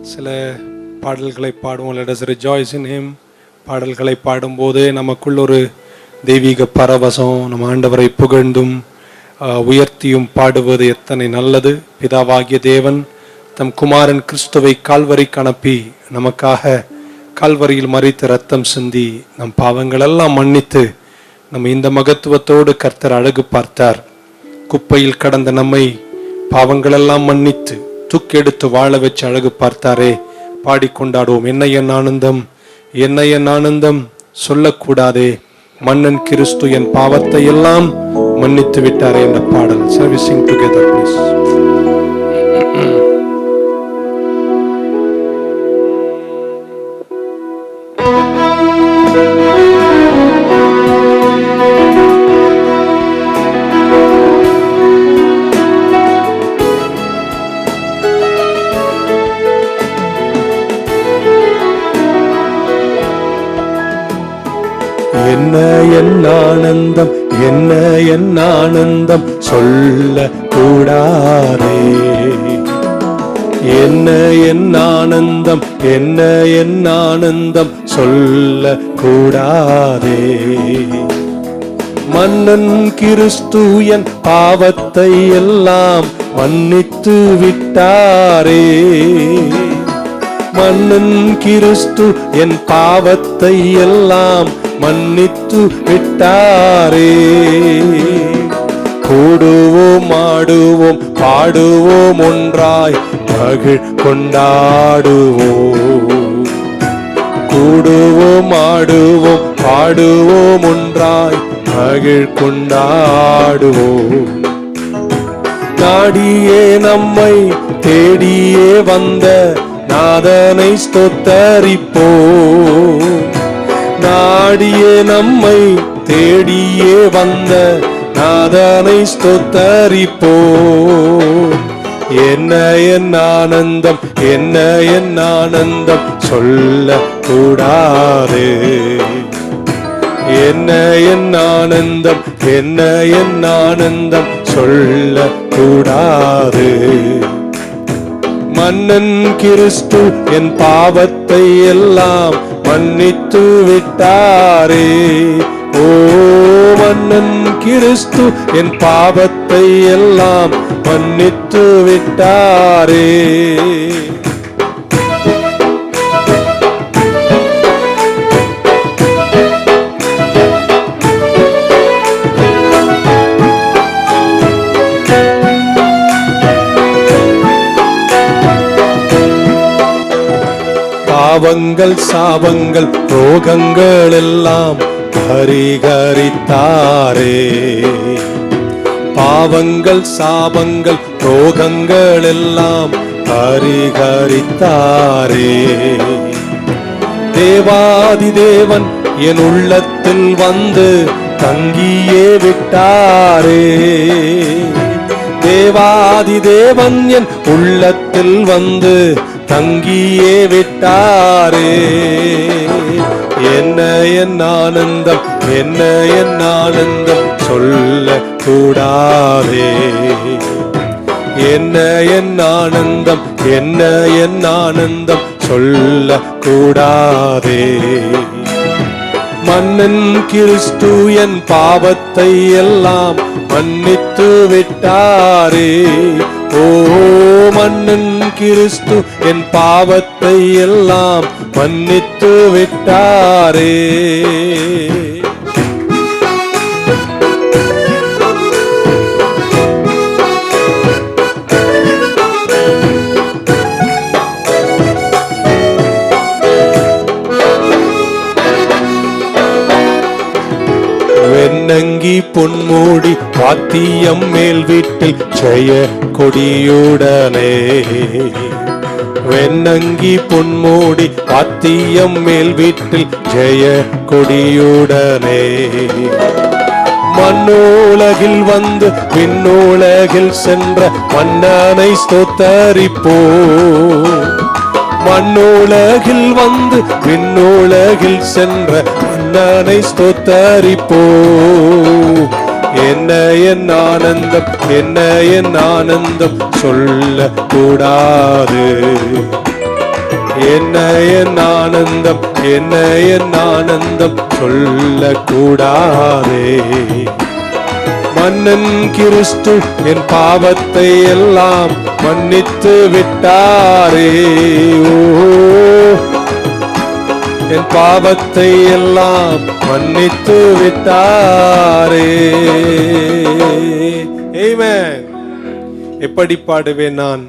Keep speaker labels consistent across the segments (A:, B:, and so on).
A: சில பாடல்களை பாடுவோம். Let us rejoice in him. பாடல்களை பாடும்போது நமக்குள் ஒரு தெய்வீக பரவசம், நம்ம ஆண்டவரை புகழ்ந்தும் உயர்த்தியும் பாடுவது எத்தனை நல்லது. பிதாவாகிய தேவன் தம் குமாரன் கிறிஸ்துவை கால்வரிக்கு அனுப்பி நமக்காக கால்வரியில் மரித்து ரத்தம் சிந்தி நம் பாவங்கள் எல்லாம் மன்னித்து நம்ம இந்த மகத்துவத்தோடு கர்த்தர் அழகு பார்த்தார். குப்பையில் கடந்த நம்மை பாவங்களெல்லாம் மன்னித்து தூக்கெடுத்து வாழ வச்சு அழகு பார்த்தாரே. பாடிக்கொண்டாடுவோம். என்ன என் ஆனந்தம், என்ன என் ஆனந்தம், சொல்லக்கூடாதே. மன்னன் கிறிஸ்து என் பாவத்தை எல்லாம் மன்னித்து விட்டாரே என்ற பாடல். Servicing together please. என்ன என் ஆனந்தம், என்ன என் ஆனந்தம், சொல்ல கூடாதே. என்ன என் ஆனந்தம், என்ன என் ஆனந்தம், சொல்ல கூடாதே. மன்னன் கிறிஸ்து என் பாவத்தை எல்லாம் மன்னித்து விட்டாரே. மன்னன் கிறிஸ்து என் பாவத்தை எல்லாம் மன்னித்து விட்டாரே. கூடுவோம், ஆடுவோம், பாடுவோம், ஒன்றாய் மகிழ் கொண்டாடுவோம். கூடுவோம், ஆடுவோம், பாடுவோம், ஒன்றாய் மகிழ் கொண்டாடுவோம். நாடியே நம்மை தேடியே வந்த நாதனை ஸ்தோத்தரிப்போம். நாடியே நம்மை தேடியே வந்த நாதனை ஸ்தோத்தரிப்போம். என்ன என் ஆனந்தம், என்ன என் ஆனந்தம், சொல்ல கூடாது. என்ன என் ஆனந்தம், என்ன என் ஆனந்தம், சொல்ல கூடாது. மன்னன் கிறிஸ்து என் பாவத்தை எல்லாம் மன்னித்து விட்டாரே. ஓ மன்னன் கிறிஸ்து என் பாவத்தை எல்லாம் மன்னித்து விட்டாரே. பாவங்கள் சாபங்கள் ரோகங்கள் எல்லாம் பரிகரித்தாரே. பாவங்கள் சாபங்கள் ரோகங்கள் எல்லாம் பரிகரித்தாரே. தேவாதி தேவன் என் உள்ளத்தில் வந்து தங்கியே விட்டாரே. தேவாதி தேவன் என் உள்ளத்தில் வந்து தங்கியே விட்டாரே. என்ன என் ஆனந்தம், என்ன என் ஆனந்தம், சொல்ல கூடாதே. என்ன என் ஆனந்தம், என்ன என் ஆனந்தம், சொல்ல கூடாதே. மன்னன் கிறிஸ்து என் பாவத்தை எல்லாம் மன்னித்து விட்டாரே. ஓ மன்னன் கிறிஸ்து என் பாவத்தை எல்லாம் மன்னித்து விட்டாரே. வெண்ணங்கி பொன்மூடி வாத்தியம் மேல் வீட்டில் ஜெய கொடியுடனே. வெண்ணங்கி பொன்மூடி வாத்தியம் மேல் வீட்டில் ஜெய கொடியுடனே. மண்ணோலகில் வந்து விண்ணோலகில் சென்ற மன்னனை ஸ்தோத்தரிப்போம். மண்ணோலகில் வந்து விண்ணோலகில் சென்ற மன்னனை ஸ்தோத்தரிப்போம். என்ன என் ஆனந்தம், என்ன என் ஆனந்தம், சொல்ல கூடாது. என்ன என் ஆனந்தம், என்ன என் ஆனந்தம் சொல்லக்கூடாதே. மன்னன் கிறிஸ்து என் பாவத்தை எல்லாம் மன்னித்து விட்டாரே. ஓ, என் பாவத்தை எல்லாம் மன்னித்து விட்டாரே. ஆமென். எப்படி பாடுவேன் நான்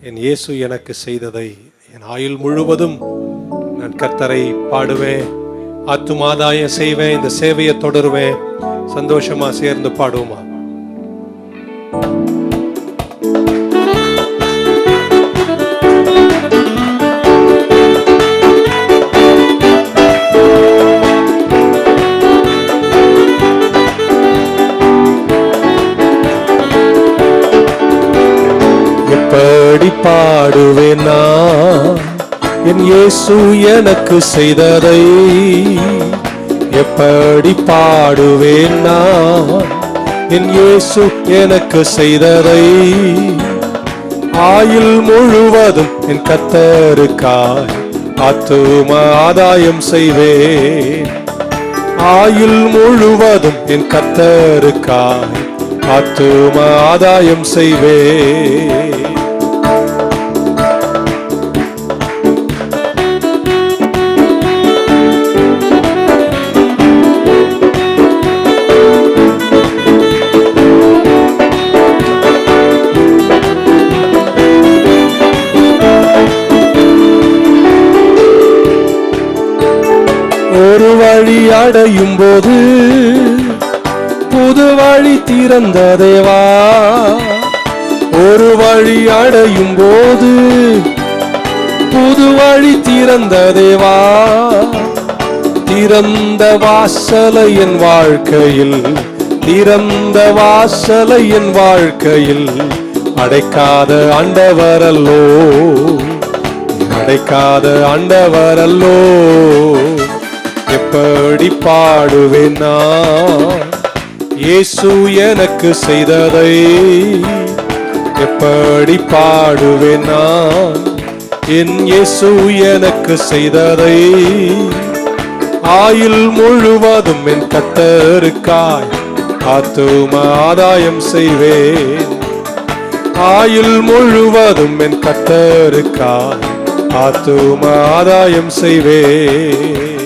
A: என் இயேசு எனக்கு செய்ததை? என் ஆயுள் முழுவதும் நான் கர்த்தரை பாடுவேன், ஆத்துமாதாயம் செய்வேன், இந்த சேவையை தொடருவேன். சந்தோஷமா சேர்ந்து பாடுவோமா? எப்படி பாடுவேன் நான் என் இயேசு எனக்கு செய்ததை? எப்படி பாடுவேன் நான் என் இயேசு எனக்கு செய்ததை? ஆயுள் முழுவதும் என் கர்த்தருக்காய் ஆத்தும ஆதாயம் செய்வேன். ஆயுள் முழுவதும் என் கர்த்தருக்காய் ஆத்தும ஆதாயம் செய்வேன். ஒரு வழி அடையும் போது புது வழி திறந்த தேவா. ஒரு வழி அடையும் போது புது வழி திறந்த தேவா. திறந்த வாசலை என் வாழ்க்கையில், திறந்த வாசலை என் வாழ்க்கையில் அடைக்காத ஆண்டவரல்லோ, அடைக்காத ஆண்டவரல்லோ. எப்படி பாடுவேன் நான் இயேசு எனக்கு செய்ததை? எப்படி பாடுவேன் நான் என் இயேசு எனக்கு செய்ததை? ஆயுள் முழுவதும் என் கர்த்தருக்காய் ஆத்தும ஆதாயம் செய்வேன். ஆயுள் முழுவதும் என் கர்த்தருக்காய் ஆத்தும ஆதாயம் செய்வேன்.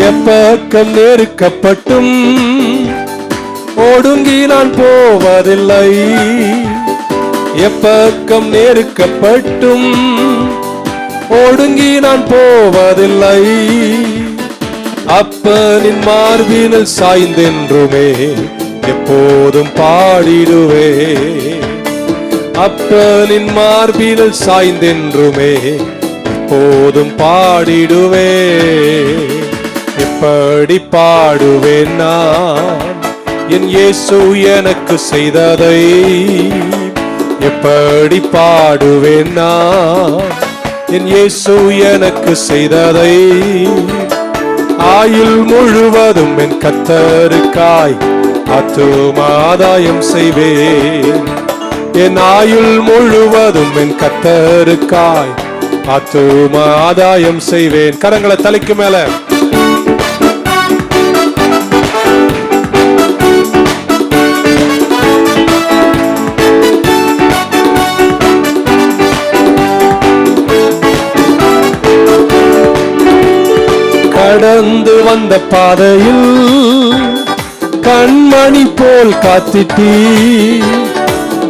A: எப்பக்கம் நெருக்கப்பட்டும் ஒடுங்கி நான் போவதில்லை. எப்பக்கம் நெருக்கப்பட்டும் ஒடுங்கி நான் போவதில்லை. அப்பனின் மார்பினில் சாய்ந்தென்றுமே எப்போதும் பாடிடுவே. அப்பனின் மார்பினில் சாய்ந்தென்றுமே எப்போதும் பாடிடுவே. எப்படி பாடுவேன் நான் என் இயேசு எனக்கு செய்ததை? எப்படி பாடுவேன் நான் என் இயேசு எனக்கு செய்ததை? ஆயுள் முழுவதும் என் கர்த்தருக்காய் ஆத்தும ஆதாயம் செய்வேன். என் ஆயுள் முழுவதும் என் கர்த்தருக்காய் ஆத்தும ஆதாயம் செய்வேன். கரங்களை தலைக்கு மேல கடந்து வந்த பாதையில் கண்மணி போல் காத்திட்டீ.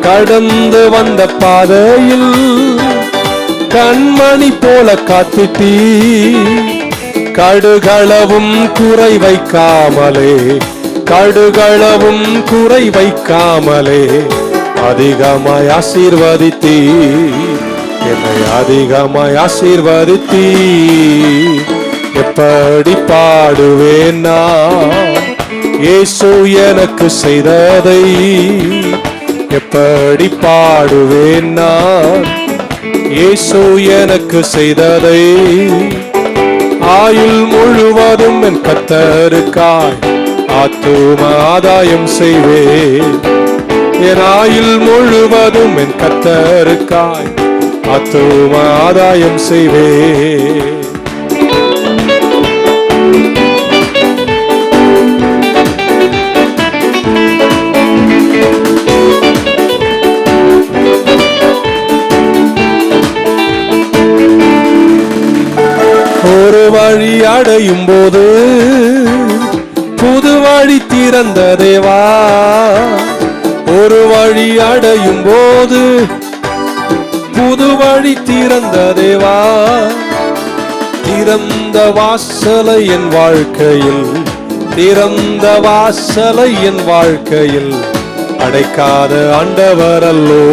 A: கடந்து வந்த பாதையில் கண்மணி போல காத்திட்டீ. கடுகளவும் குறை வைக்காமலே, கடுகளவும் குறை வைக்காமலே அதிகமாய் ஆசீர்வதித்தீ. என்னை அதிகமாய் ஆசீர்வதித்தீ. எப்படி பாடுவேன் நான் இயேசு எனக்கு செய்ததை? எப்படி பாடுவேன் நான் இயேசு எனக்கு செய்ததை ஆயுள் முழுவதும் என் கர்த்தருக்காய் ஆத்தும ஆதாயம் செய்வேன். என் ஆயுள் முழுவதும் என் கர்த்தருக்காய் ஆத்தும ஆதாயம் செய்வேன். ஒரு வழி அடையும் போது புது வழி திறந்த தேவா, ஒரு வழி அடையும் போது புது வழி திறந்த தேவா, திறந்த வாசலை என் வாழ்க்கையில், திறந்த வாசலை என் வாழ்க்கையில் அடைக்காத ஆண்டவரல்லோ,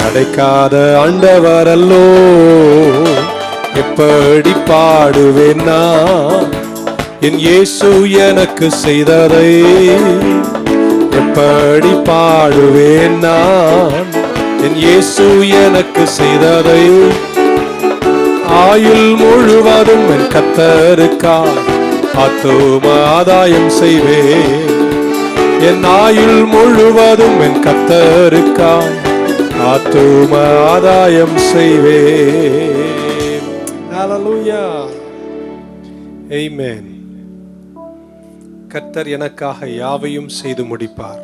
A: அடைக்காத ஆண்டவரல்லோ. எப்படி பாடுவேன் நான் என் இயேசு எனக்கு செய்ததை, எப்படி பாடுவேன் நான் என் இயேசு எனக்கு செய்ததை. ஆயுள் முழுவதும் என் கர்த்தருக்காய் ஆத்தும ஆதாயம் செய்வேன். என் ஆயுள் முழுவதும் என் கர்த்தருக்காய் ஆத்தும ஆதாயம் செய்வேன். Hallelujah. Amen. கர்த்தர் எனக்காக யாவையும் செய்து முடிப்பார்.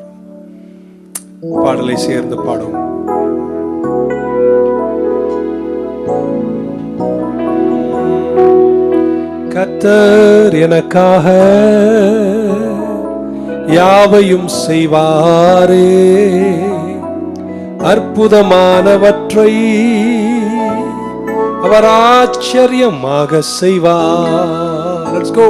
A: பாடலை சேர்ந்து பாடும். கர்த்தர் எனக்காக யாவையும் செய்வாரே, அற்புதமானவற்றை அவர் ஆச்சரியமாக செய்வார். Let's go.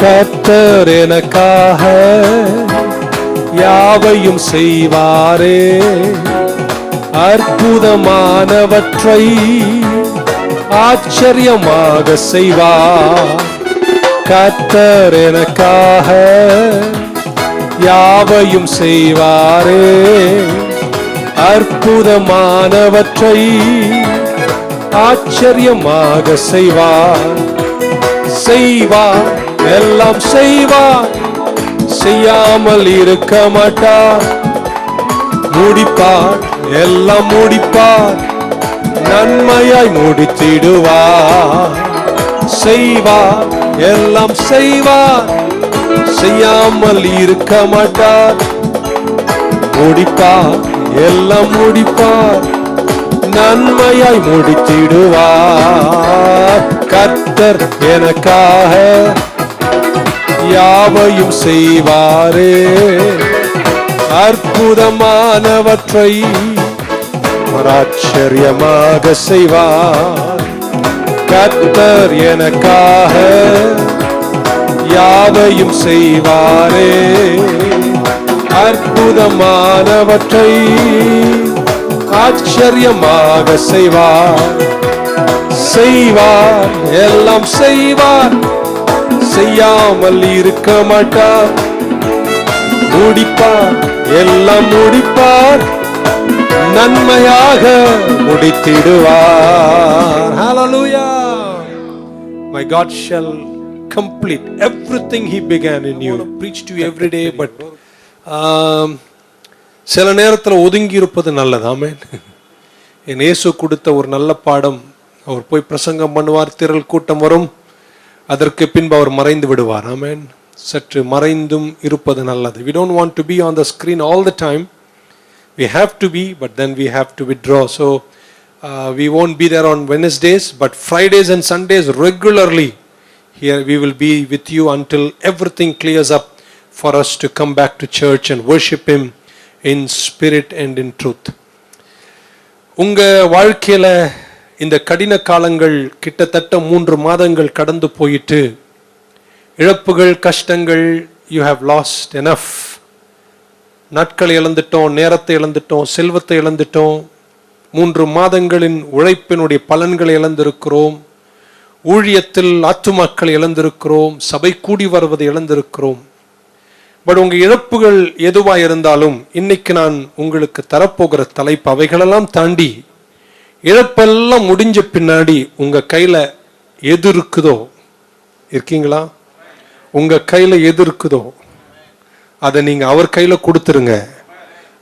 A: கர்த்தர் எனக்காக யாவையும் செய்வாரே, அற்புதமானவற்றை ஆச்சரியமாக செய்வார். கர்த்தர் எனக்காக யாவையும் செய்வாரே, அற்புதமானவற்றை ஆச்சரியமாக செய்வார். செய்வார், எல்லாம் செய்வார், செய்யாமல் இருக்க மாட்டார். முடிப்பார், எல்லாம் முடிப்பார், நன்மையாய் முடித்திடுவார். செய்வார், எல்லாம் செய்வார், செய்யாமல் இருக்க மாட்டார். முடிப்பார், எல்லாம் முடிப்பார், நன்மையாய் முடித்திடுவார். கர்த்தர் எனக்காக யாவையும் செய்வாரே, அற்புதமானவற்றை ஆச்சரியமாக செய்வார். கர்த்தர் எனக்காக யாவையும் செய்வாரே, அற்புதமானவற்றை ஆச்சரியமாக செய்வார். செய்வார், எல்லாம் செய்வார், செய்யாமல் இருக்க மாட்டார். முடிப்பார், எல்லாம் முடிப்பார், நன்மையாக முடித்திடுவார். Hallelujah. My God shall complete everything he began in you. I preach to you every day, but சில நேரத்தில் ஒதுங்கி இருப்பது நல்லது. ஆமென். என் இயேசு கொடுத்த ஒரு நல்ல பாடம். அவர் போய் பிரசங்கம் பண்ணுவார், திரள் கூட்டம் வரும், அதற்கு பின்பு அவர் மறைந்து விடுவார். ஆமென். சற்று மறைந்தும் இருப்பது நல்லது. We don't want to be on the screen all the time. We have to be, but then we have to withdraw. So we won't be there on Wednesdays, but Fridays and Sundays regularly here we will be with you until everything clears up for us to come back to church and worship him in spirit and in truth. உங்க வாழ்க்கையில இந்த கடின காலங்கள் கிட்டத்தட்ட 3 மாதங்கள் கடந்து போயிட்டு, இழப்புகள், கஷ்டங்கள், you have lost enough. நாட்களை இழந்துட்டோம், நேரத்தை இழந்துட்டோம், செல்வத்தை இழந்துட்டோம், 3 மாதங்களின் உழைப்பினுடைய பலன்களை இழந்திருக்கிறோம். ஊழியத்தில் ஆத்துமாக்களை இழந்திருக்கிறோம். சபை கூடி வருவதை இழந்திருக்கிறோம். பட் உங்க இழப்புகள் எதுவா இருந்தாலும் இன்னைக்கு நான் உங்களுக்கு தரப்போகிற தலைப்பு அவைகளெல்லாம் தாண்டி இழப்பெல்லாம் முடிஞ்ச பின்னாடி உங்க கையில எது இருக்குதோ, இருக்கீங்களா? உங்க கையில எது இருக்குதோ அதை நீங்க அவர் கையில கொடுத்துருங்க.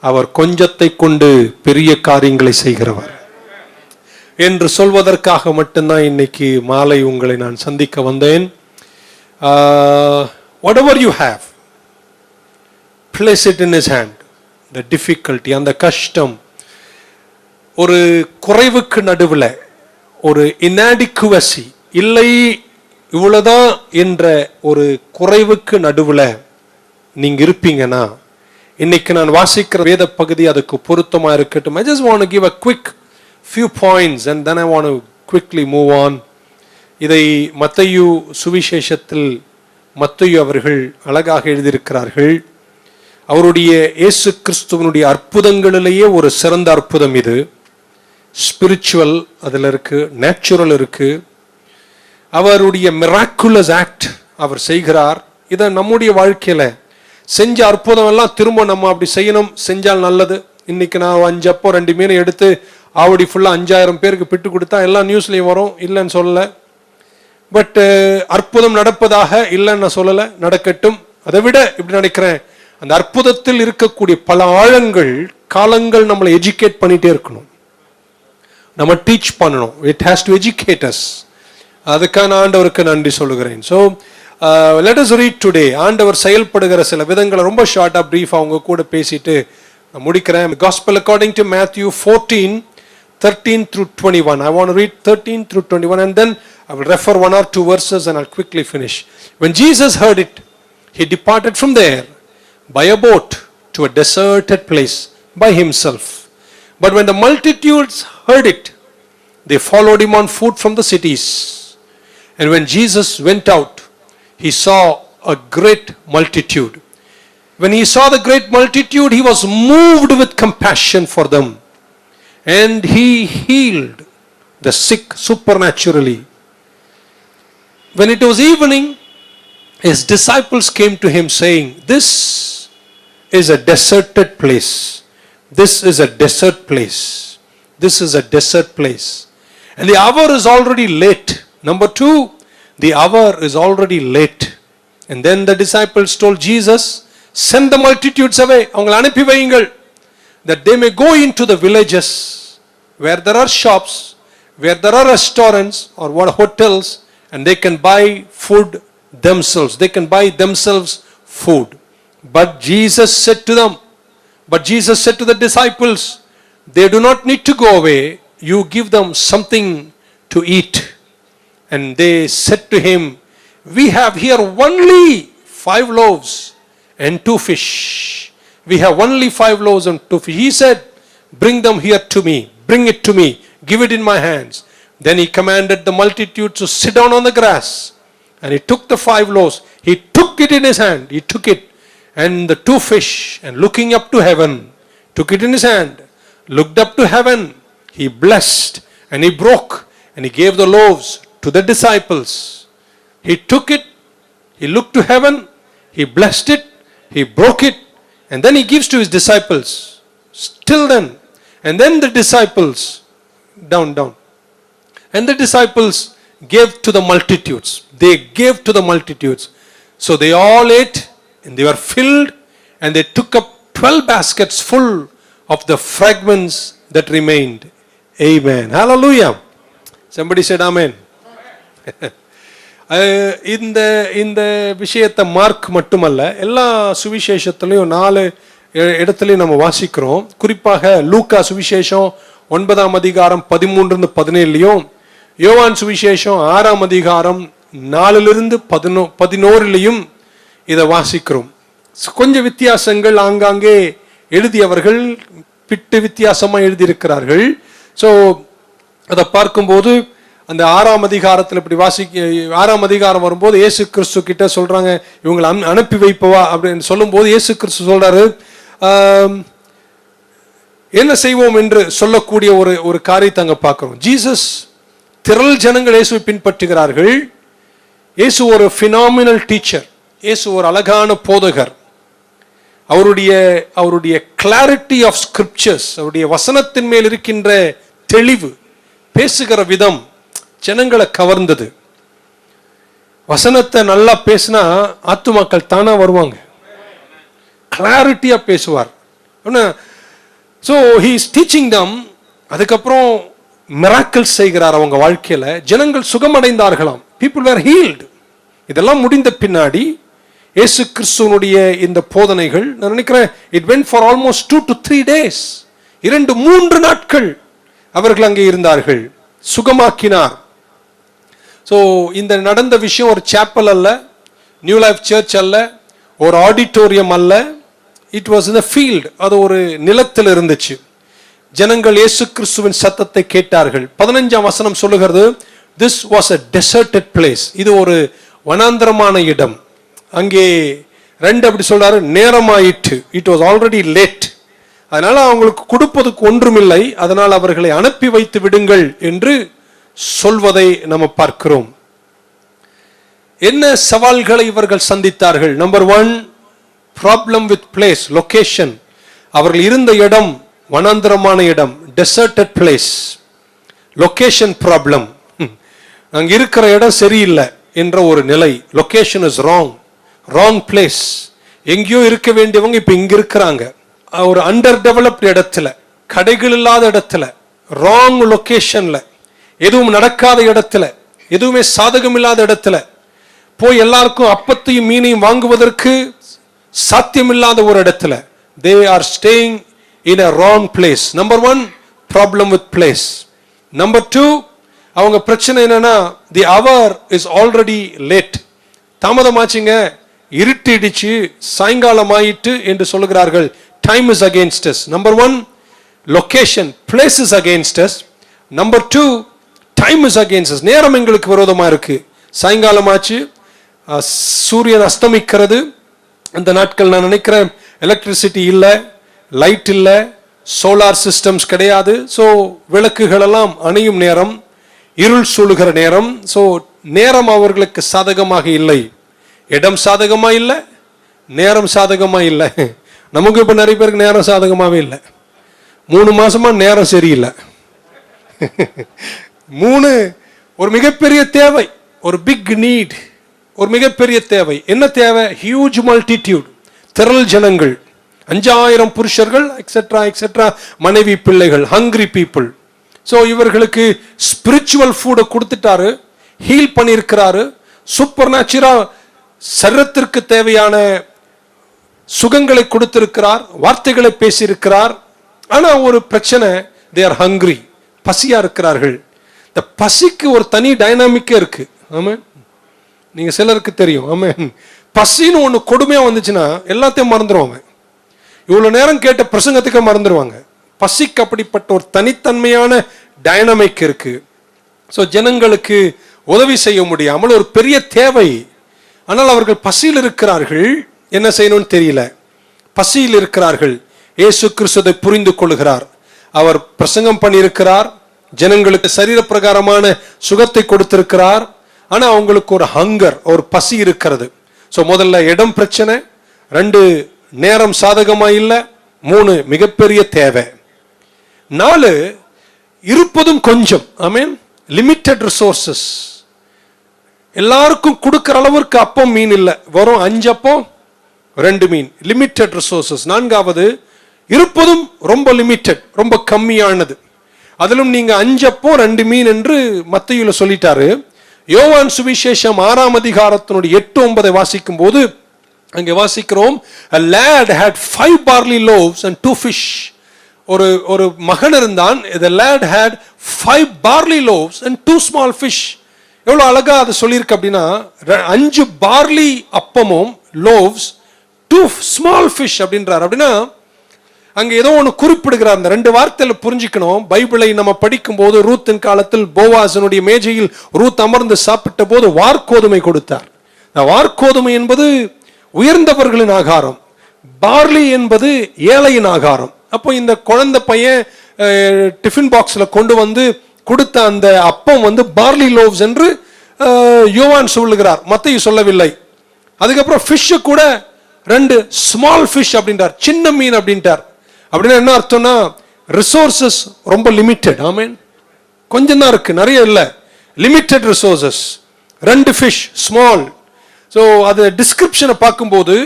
A: அவர் கொஞ்சத்தை கொண்டு பெரிய காரியங்களை செய்கிறவர் என்று சொல்வதற்காக மட்டும்தான் இன்னைக்கு மாலை உங்களை நான் சந்திக்க வந்தேன். whatever you have, place it in his hand. the difficulty, அந்த கஷ்டம், ஒரு குறைவுக்கு நடுவில், ஒரு inadequacy, இல்லை இவ்வளவுதான் என்ற ஒரு குறைவுக்கு நடுவில் நீங்க இருப்பீங்கன்னா இன்னைக்கு நான் வாசிக்கிற வேத பகுதி அதுக்கு பொருத்தமா இருக்கட்டும். I just want to give a quick few points and then I want to quickly move on. இதை மத்தேயு சுவிசேஷத்தில் மத்தேயு அவர்கள் அழகாக எழுதியிருக்கிறார்கள். அவருடைய இயேசு கிறிஸ்துவனுடைய அற்புதங்களிலேயே ஒரு சிறந்த அற்புதம் இது. ஸ்பிரிச்சுவல் அதில் இருக்கு, நேச்சுரல் இருக்கு. அவருடைய மிராக்குலஸ் ஆக்ட் அவர் செய்கிறார். இதை நம்முடைய வாழ்க்கையில செஞ்ச அற்புதம் எல்லாம் திரும்ப நம்ம அப்படி செய்யணும், செஞ்சால் நல்லது. இன்னைக்கு நான் 5 அப்போ 2 மீன் எடுத்து ஆவடி ஃபுல்லா 5000 பேருக்கு பிட்டு கொடுத்தா எல்லாம் நியூஸ்லயும் வரும், இல்லைன்னு சொல்லல. பட் அற்புதம் நடப்பதாக இல்லைன்னு நான் சொல்லல, நடக்கட்டும். அதை விட இப்படி நினைக்கிறேன், அந்த அற்புதத்தில் இருக்கக்கூடிய பல ஆழங்கள், காலங்கள் நம்மளை எஜுகேட் பண்ணிட்டே இருக்கணும், நம்ம டீச் பண்ணணும். It has to educate us. அதுக்கான ஆண்டவருக்கு நன்றி சொல்லுகிறேன். So let us read today. ஆண்டவர் செயல்படுகிற சில விதங்களை ரொம்ப ஷார்ட்டா பிரீஃபா அவங்க கூட பேசிட்டு நான் முடிக்கிறேன். Gospel according to Matthew 14:13 through 21. I want to read 13 through 21 and then I will refer 1 or 2 verses and I'll quickly finish. When Jesus heard it, he departed from there by a boat to a deserted place by himself. But when the multitudes heard it, they followed him on foot from the cities. And when Jesus went out, he saw a great multitude. When he saw the great multitude, he was moved with compassion for them. And he healed the sick supernaturally. When it was evening, his disciples came to him saying, "This is a deserted place. This is a desert place. This is a desert place. And the hour is already late." Number 2, the hour is already late. And then the disciples told Jesus, "Send the multitudes away. அவங்களை அனுப்பி வையுங்கள், that they may go into the villages where there are shops, where there are restaurants or what hotels, and they can buy food themselves. They can buy themselves food." But Jesus said to the disciples, "They do not need to go away. You give them something to eat." And they said to him, "We have here only 5 loaves and 2 fish. We have only 5 loaves and 2 fish." He said, "Bring them here to me. Bring it to me. Give it in my hands." Then he commanded the multitude to sit down on the grass. And he took the 5 loaves. He took it in his hand. He took it. And the 2 fish, and looking up to heaven, took it in his hand, looked up to heaven. He blessed and he broke and he gave the loaves to the disciples. He took it, he looked to heaven, he blessed it, he broke it, and then he gives to his disciples. Still then, and then the disciples, down. And the disciples gave to the multitudes. They gave to the multitudes. So they all ate and they were filled, and they took up 12 baskets full of the fragments that remained. Amen. Hallelujah. Somebody said amen. இந்த விஷயத்தை mark மட்டுமல்ல, எல்லா சுவிசேஷத்திலையும் 4 இடத்துலையும் நம்ம வாசிக்கிறோம். குறிப்பாக லூக்கா சுவிசேஷம் 9ஆம் அதிகாரம் 13-17லையும், யோவான் சுவிசேஷம் 6ஆம் அதிகாரம் 4-11லையும் இதை வாசிக்கிறோம். கொஞ்சம் வித்தியாசங்கள் ஆங்காங்கே எழுதியவர்கள் பிட்டு வித்தியாசமா எழுதியிருக்கிறார்கள். ஸோ அதை பார்க்கும்போது அந்த 6ஆம் அதிகாரத்தில் இப்படி 6ஆம் அதிகாரம் வரும்போது இயேசு கிறிஸ்து கிட்ட சொல்றாங்க, இவங்களை அனுப்பி வைப்பவா அப்படின்னு சொல்லும் போது இயேசு கிறிஸ்து சொல்றாரு, என்ன செய்வோம் என்று சொல்லக்கூடிய ஒரு காரியத்தை அங்க பார்க்கிறோம். ஜீசஸ் திரள் ஜனங்கள் இயேசுவை பின்பற்றுகிறார்கள். இயேசு ஒரு ஃபினாமினல் டீச்சர், இயேசு ஒரு அழகான போதகர். அவருடைய கிளாரிட்டி ஆஃப் ஸ்கிரிப்சர்ஸ், அவருடைய வசனத்தின் மேல் இருக்கின்ற தெளிவு, பேசுகிற விதம் ஜனங்களை கவர்ந்தது. வசனத்தை நல்லா பேசினா ஆத்துமாக்கள் தானா வருவாங்க. கிளாரிட்டியா பேசுவார். So he is teaching them. அதுக்கப்புறம் மிராக்கிள்ஸ் செய்கிறார் அவங்க வாழ்க்கையில. ஜனங்கள் சுகமடைந்தார்களாம். people were healed. இதெல்லாம் முடிந்த பின்னாடி இயேசு கிறிஸ்துவினுடைய இந்த போதனைகள், நான் நினைக்கிறேன் it went for almost 2 to 3 days. 2-3 நாட்கள் அவர்கள் அங்கே இருந்தார்கள். சுகமாக்கினார். ஸோ இந்த நடந்த விஷயம் ஒரு சாப்பல் அல்ல, நியூ லைஃப் சர்ச் அல்ல, ஒரு ஆடிட்டோரியம் அல்ல. It was in the field. அது ஒரு நிலத்தில் இருந்துச்சு. ஜனங்கள் இயேசு கிறிஸ்துவின் சத்தத்தை கேட்டார்கள். 15ஆம் வசனம் சொல்லுகிறது, this was a deserted place. இது ஒரு வனாந்தரமான இடம். அங்கே 2 அப்படி சொல்றாரு, நேரமாயிற்று. It was already late. அதனால அவங்களுக்கு கொடுப்பதுக்கு ஒன்றுமில்லை, அதனால் அவர்களை அனுப்பி வைத்து விடுங்கள் என்று சொல்வதை நம்ம பார்க்கிறோம். என்ன சவால்களை இவர்கள் சந்தித்தார்கள்? Number 1, problem with place, location. அவர்கள் இருந்த இடம் வனாந்தரமான இடம், டெசர்டட் பிளேஸ். Location problem. அங்க இருக்கிற இடம் சரியில்லை என்ற ஒரு நிலை. Location is wrong place. எங்கேயோ இருக்க வேண்டியவங்க இப்ப இங்க இருக்கிறாங்க. ஒரு அண்டர் டெவலப்ட் இடத்துல, கடைகள் இல்லாத இடத்துல, ராங் லொகேஷன்ல, எதுவும் நடக்காத இடத்துல, எதுவுமே சாதகம் இல்லாத இடத்துல போய் எல்லாருக்கும் அப்பத்தையும் மீனையும் வாங்குவதற்கு சாத்தியமில்லாத ஒரு இடத்துல. they are staying in a wrong place. number 1, problem with place. number 2, அவங்க பிரச்சனை என்னன்னா, the hour is already late. தாமதமாச்சுங்க, இருட்டிடுச்சு, சாயங்காலம் ஆயிட்டு என்று சொல்லுகிறார்கள். time is against us. number 1, location, place is against us. number 2, time is against us. நேரம் எங்களுக்கு விரோதமா இருக்கு. சாயங்காலம் ஆச்சு, சூரியன் அஸ்தமிக்கிறது. அந்த நாட்கள் நான் நினைக்கிறேன் எலக்ட்ரிசிட்டி இல்லை, லைட் இல்லை, சோலார் சிஸ்டம்ஸ் கிடையாது. ஸோ விளக்குகள் எல்லாம் அணையும் நேரம், இருள் சூழுகிற நேரம். ஸோ நேரம் அவர்களுக்கு சாதகமாக இல்லை. இடம் சாதகமா இல்லை, நேரம் சாதகமா இல்லை. நமக்கு இப்ப நிறைய பேருக்கு நேரம் சாதகமாவே இல்லை. 3 மாசமா நேரம் சரியில்லை. 3 ஒரு மிகப்பெரிய தேவை, ஒரு பிக் நீட், ஒரு மிகப்பெரிய தேவை. என்ன தேவை? ஹியூஜ் மல்டிடியூட், திரள் ஜனங்கள், 5000 புருஷர்கள், எக்ஸெட்ரா எக்ஸெட்ரா, மனைவி பிள்ளைகள், ஹங்கிரி பீப்புள். ஸோ இவர்களுக்கு ஸ்பிரிச்சுவல் ஃபுட்டை கொடுத்துட்டாரு, ஹீல் பண்ணியிருக்கிறாரு, சூப்பர் நேச்சுரா சரீரத்திற்கு தேவையான சுகங்களை கொடுத்திருக்கிறார், வார்த்தைகளை பேசியிருக்கிறார். ஆனா ஒரு பிரச்சனை, தே ஆர் ஹங்கிரி, பசியா இருக்கிறார்கள். இந்த பசிக்கு ஒரு தனி டைனாமிக்கே இருக்கு. ஆமென். நீங்க சிலருக்கு தெரியும். ஆமென். பசின்னு ஒண்ணு கொடுமையா வந்துச்சுன்னா எல்லாத்தையும் மறந்துடுவாங்க. இவ்வளவு நேரம் கேட்ட பிரசங்கத்துக்கு மறந்துடுவாங்க. பசிக்கு அப்படிப்பட்ட ஒரு தனித்தன்மையான டைனாமிக் இருக்கு. ஸோ ஜனங்களுக்கு உதவி செய்ய முடியாமல் ஒரு பெரிய தேவை. ஆனால் அவர்கள் பசியில் இருக்கிறார்கள், என்ன செய்யணும்னு தெரியல. பசியில் இருக்கிறார்கள். இயேசு கிறிஸ்துவை புரிந்து கொள்கிறார். அவர் பிரசங்கம் பண்ணியிருக்கிறார், ஜனங்களுக்கு சரீர பிரகாரமான சுகத்தை கொடுத்திருக்கிறார். ஆனா அவங்களுக்கு ஒரு ஹங்கர், ஒரு பசி இருக்கிறது. ஸோ முதல்ல இடம் பிரச்சனை, 2 நேரம் சாதகமா இல்லை, 3 மிகப்பெரிய தேவை, 4 இருப்பதும் கொஞ்சம். ஆமென். Limited resources. எல்லாருக்கும் கொடுக்கிற அளவிற்கு அப்பம் மீன் இல்லை, வரும் 5 அப்பம் 2 மீன். Limited resources. 4வது இருப்பதும் ரொம்ப லிமிட்டட், ரொம்ப கம்மியானது. அதிலும் நீங்க 5 அப்பம் 2 மீன் என்று மத்தேயுல சொல்லிட்டாரு. யோவான் சுவிசேஷம் 6ஆம் அதிகாரத்தினுடைய 8-9 வாசிக்கும் போது அங்கே வாசிக்கிறோம், a lad had 5 barley loaves and 2 fish. ஒரு மகன் இருந்தான். the lad had 5 barley loaves and 2 small fish. எவ்வளவு அழகா அதை சொல்லியிருக்கு அப்படின்னா, 5 பார்லி அப்பமும் லோவ்ஸ், 2 small fish அப்படின்றார். அப்படின்னா அங்க ஏதோ ஒன்று குறிப்பிடுகிறார். அந்த 2 வார்த்தையில புரிஞ்சுக்கணும். பைபிளை நம்ம படிக்கும் போது, ரூத்தின் காலத்தில் போவாசனுடைய மேஜையில் ரூத் அமர்ந்து சாப்பிட்ட போது வார்கோதுமை கொடுத்தார். வார்கோதுமை என்பது உயர்ந்தவர்களின் ஆகாரம், பார்லி என்பது ஏழையின் ஆகாரம். அப்போ இந்த குழந்தை பையன் டிஃபன் பாக்ஸ்ல கொண்டு வந்து கொடுத்த அந்த அப்பம் வந்து பார்லி லோவ்ஸ் என்று யோவான் சொல்லுகிறார், மத்தேயு சொல்லவில்லை. அதுக்கப்புறம் ஃபிஷ் கூட 2 ஸ்மால் ஃபிஷ் அப்படின்றார், சின்ன மீன் அப்படின்ட்டார். அப்படின்னா என்ன அர்த்தம்னா ரிசோர்சஸ் ரொம்ப லிமிட்டெட். ஆமென். கொஞ்சம் தான் இருக்கு, நிறைய இல்லை, limited resources. 2 fish small. So அது டிஸ்கிரிப்ஷனை பார்க்கும்போது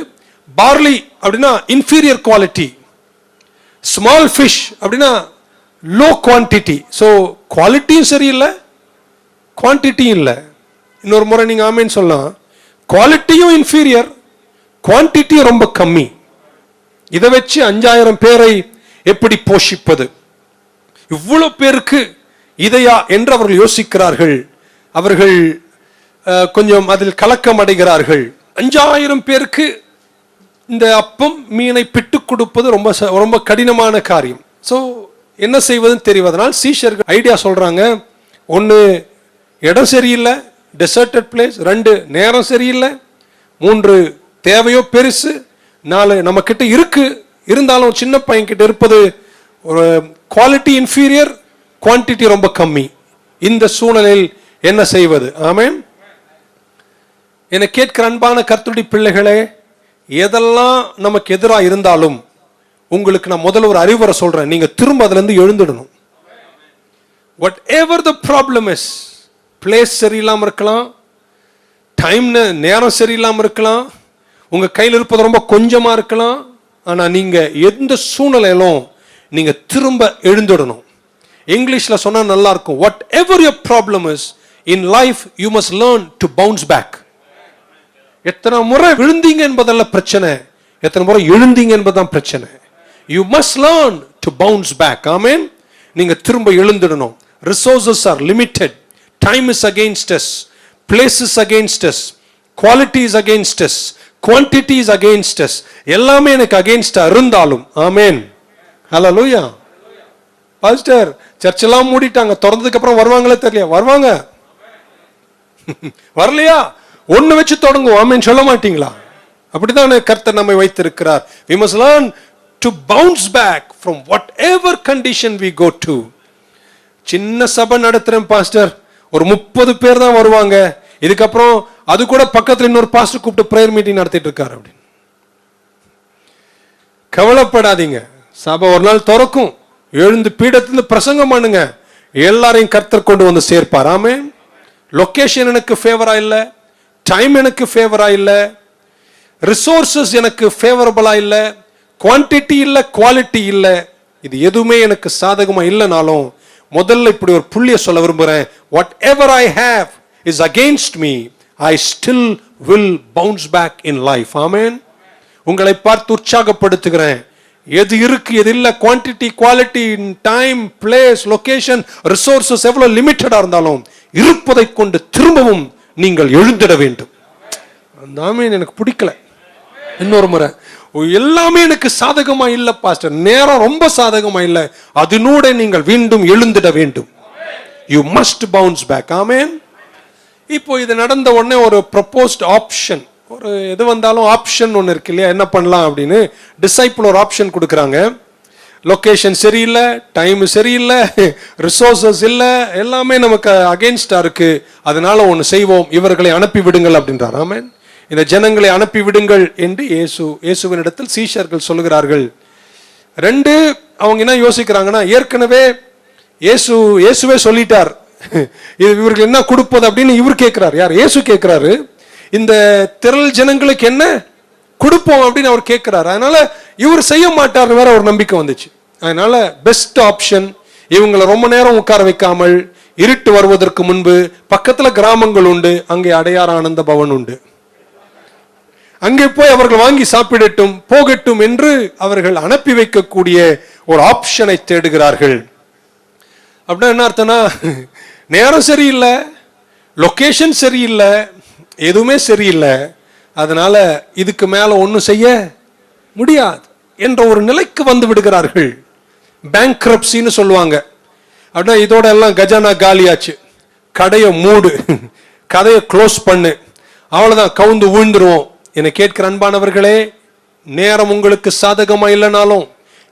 A: பார்லி அப்படின்னா இன்ஃபீரியர் குவாலிட்டி, ஸ்மால் ஃபிஷ் அப்படின்னா லோ குவான்டிட்டி. ஸோ குவாலிட்டியும் சரியில்லை, குவான்டிட்டியும் இல்லை. இன்னொரு முறை நீங்க ஆமேன்னு சொல்லலாம், குவாலிட்டியும் இன்ஃபீரியர், குவான்டிட்டியும் ரொம்ப கம்மி. இதை வச்சு 5000 பேரை எப்படி போஷிப்பது? இவ்வளவு பேருக்கு இதையா என்று அவர்கள் யோசிக்கிறார்கள். அவர்கள் கொஞ்சம் அதில் கலக்கம் அடைகிறார்கள். 5000 பேருக்கு இந்த அப்பம் மீனை பிட்டு கொடுப்பது ரொம்ப ரொம்ப கடினமான காரியம். ஸோ என்ன செய்வதுன்னு தெரிவதனால் சீஷர்கள் ஐடியா சொல்றாங்க. 1 இடம் சரியில்லை, டெசர்டட் பிளேஸ். 2 நேரம் சரியில்லை. 3 தேவையோ பெருசு. 4 நம்ம கிட்ட இருக்கு, இருந்தாலும் சின்ன பையன் கிட்ட இருப்பது ஒரு குவாலிட்டி இன்ஃபீரியர், குவான்டிட்டி ரொம்ப கம்மி. இந்த சூழலில் என்ன செய்வது? ஆமென். என்னை கேட்கிற அன்பான கர்த்தருடைய பிள்ளைகளே, எதெல்லாம் நமக்கு எதிராக இருந்தாலும் உங்களுக்கு நான் முதல்ல ஒரு அறிவுரை சொல்றேன், நீங்க திரும்ப அதுல இருந்து எழுந்துடணும். Whatever the problem is, place சரியில்லாம இருக்கலாம், டைம் நேரம் சரியில்லாம இருக்கலாம், உங்க கையில் இருப்பது ரொம்ப கொஞ்சமா இருக்கலாம். ஆனா நீங்க எந்த சூழ்நிலையிலும் நீங்க திரும்ப எழுந்துடணும். இங்கிலீஷ்ல சொன்னா நல்லா இருக்கும், whatever your problem is in life you must learn to bounce back. எத்தனை முறை விழுந்தீங்க என்பதல்ல பிரச்சனை, எத்தனை முறை எழுந்தீங்க என்பதுதான் பிரச்சனை. You must learn to bounce back. Amen. நீங்க திரும்ப எழுந்துடணும். Resources are limited, time is against us, place is against us, quality is against us, quantity is against us. எல்லாமே எனக்கு அகைன்ஸ்டா இருந்தாலும். ஆமென். ஹல்லேலூயா. பாஸ்டர் சர்ச் எல்லாம் மூடிட்டாங்க, திறந்ததுக்கு அப்புறம் வருவாங்களே தெரியல. வருவாங்க. வரலையா? 1 வச்சு தொடங்குவோம். ஆமென் சொல்ல மாட்டீங்களா? அப்படிதான் கர்த்தர் நம்மை வைத்திருக்கிறார். We must learn to bounce back from whatever condition we go to. சின்ன சபை நடத்துறேன் பாஸ்டர், ஒரு 30 பேர் தான் வருவாங்க, இதுக்கப்புறம் அது கூட பக்கத்துல இன்னொரு பாஸ்டர் கூப்பிட்டு பிரேயர் மீட்டிங் நடத்திட்டு இருக்காரு அப்படின்னு கவலைப்படாதீங்க. சபை ஒரு நாள் திறக்கும், எழுந்து பீடத்துல பிரசங்கம் பண்ணுங்க, எல்லாரையும் கர்த்தர் கொண்டு வந்து சேர்ப்பார். ஆமென். லொகேஷன் எனக்கு ஃபேவரா இல்ல, டைம் எனக்கு ஃபேவரா இல்ல, ரிசோர்சஸ் எனக்கு ஃபேவரபிளா இல்ல, குவான்டிட்டி இல்ல, குவாலிட்டி இல்ல, இது எதுவுமே எனக்கு சாதகமா இல்லைனாலும் முதல்ல இப்படி ஒரு புள்ளிய சொல்ல விரும்புறேன். Whatever I have is against me, I still will bounce back in life. Amen. உங்களை பார்த்து உற்சாகப்படுத்துகிறேன். எது இருக்கு எது இல்ல, quantity quality, time place location resources எவ்வளவு லிமிட்டடா இருந்தாலும் இருப்பதை கொண்டு திரும்பவும் நீங்கள் எழுந்திட வேண்டும். அந்த ஆமென் எனக்கு பிடிக்கல. இன்னொரு முறை, எல்லாமே எனக்கு சாதகமா இல்ல பாஸ்டர், நேரம் ரொம்ப சாதகமா இல்ல, அதனோட நீங்கள் மீண்டும் எழுந்திட வேண்டும். You must bounce back. Amen. இப்போ இது நடந்த உடனே ஒரு ப்ரொபோஸ்ட் ஆப்ஷன், ஒரு எது வந்தாலும் ஆப்ஷன் ஒன்று இருக்கு இல்லையா, என்ன பண்ணலாம் அப்படின்னு டிசைபிள் ஒரு ஆப்ஷன் கொடுக்குறாங்க. லொகேஷன் சரியில்லை, டைம் சரியில்லை, ரிசோர்சஸ் இல்லை, எல்லாமே நமக்கு அகெயின்ஸ்டா இருக்கு, அதனால ஒன்று செய்வோம், இவர்களை அனுப்பி விடுங்கள் அப்படின்றார். ஆமென். இந்த ஜனங்களை அனுப்பி விடுங்கள் என்று இயேசுவின் இடத்தில் சீஷர்கள் சொல்லுகிறார்கள். 2 அவங்க என்ன யோசிக்கிறாங்கன்னா, ஏற்கனவே இயேசுவே சொல்லிட்டார், இவர்கள் என்ன கொடுப்பது அப்படின்னு இவர் கேட்கிறார். யார்? இயேசு கேட்கிறாரு. இந்த திரள் ஜனங்களுக்கு என்ன கொடுப்போம் அப்படின்னு அவர் கேட்கிறார். அதனால இவர் செய்ய மாட்டார் வேற ஒரு நம்பிக்கை வந்துச்சு. அதனால பெஸ்ட் ஆப்ஷன், இவங்களை ரொம்ப நேரம் உட்கார வைக்காமல் இருட்டு வருவதற்கு முன்பு பக்கத்துல கிராமங்கள் உண்டு, அங்கே அடையார் ஆனந்த பவன் உண்டு, அங்கே போய் அவர்கள் வாங்கி சாப்பிடட்டும் போகட்டும் என்று அவர்கள் அனுப்பி வைக்கக்கூடிய ஒரு ஆப்ஷனை தேடுகிறார்கள். அப்படின்னா என்ன அர்த்தம்னா, நேரம் சரியில்லை, லொகேஷன் சரியில்லை, எதுவுமே சரியில்லை, அதனால இதுக்கு மேல ஒன்றும் செய்ய முடியாது என்ற ஒரு நிலைக்கு வந்து விடுகிறார்கள். பேங்க்ரப்சின்னு சொல்லுவாங்க. அப்படின்னா இதோட எல்லாம் கஜானா காலியாச்சு, கடையை மூடு, கதையை க்ளோஸ் பண்ணு, அவ்வளவுதான், கவுந்து விழுந்துருவோம். என்னை கேட்கிற அன்பானவர்களே, நேரம் உங்களுக்கு சாதகமா இல்லைனாலும்,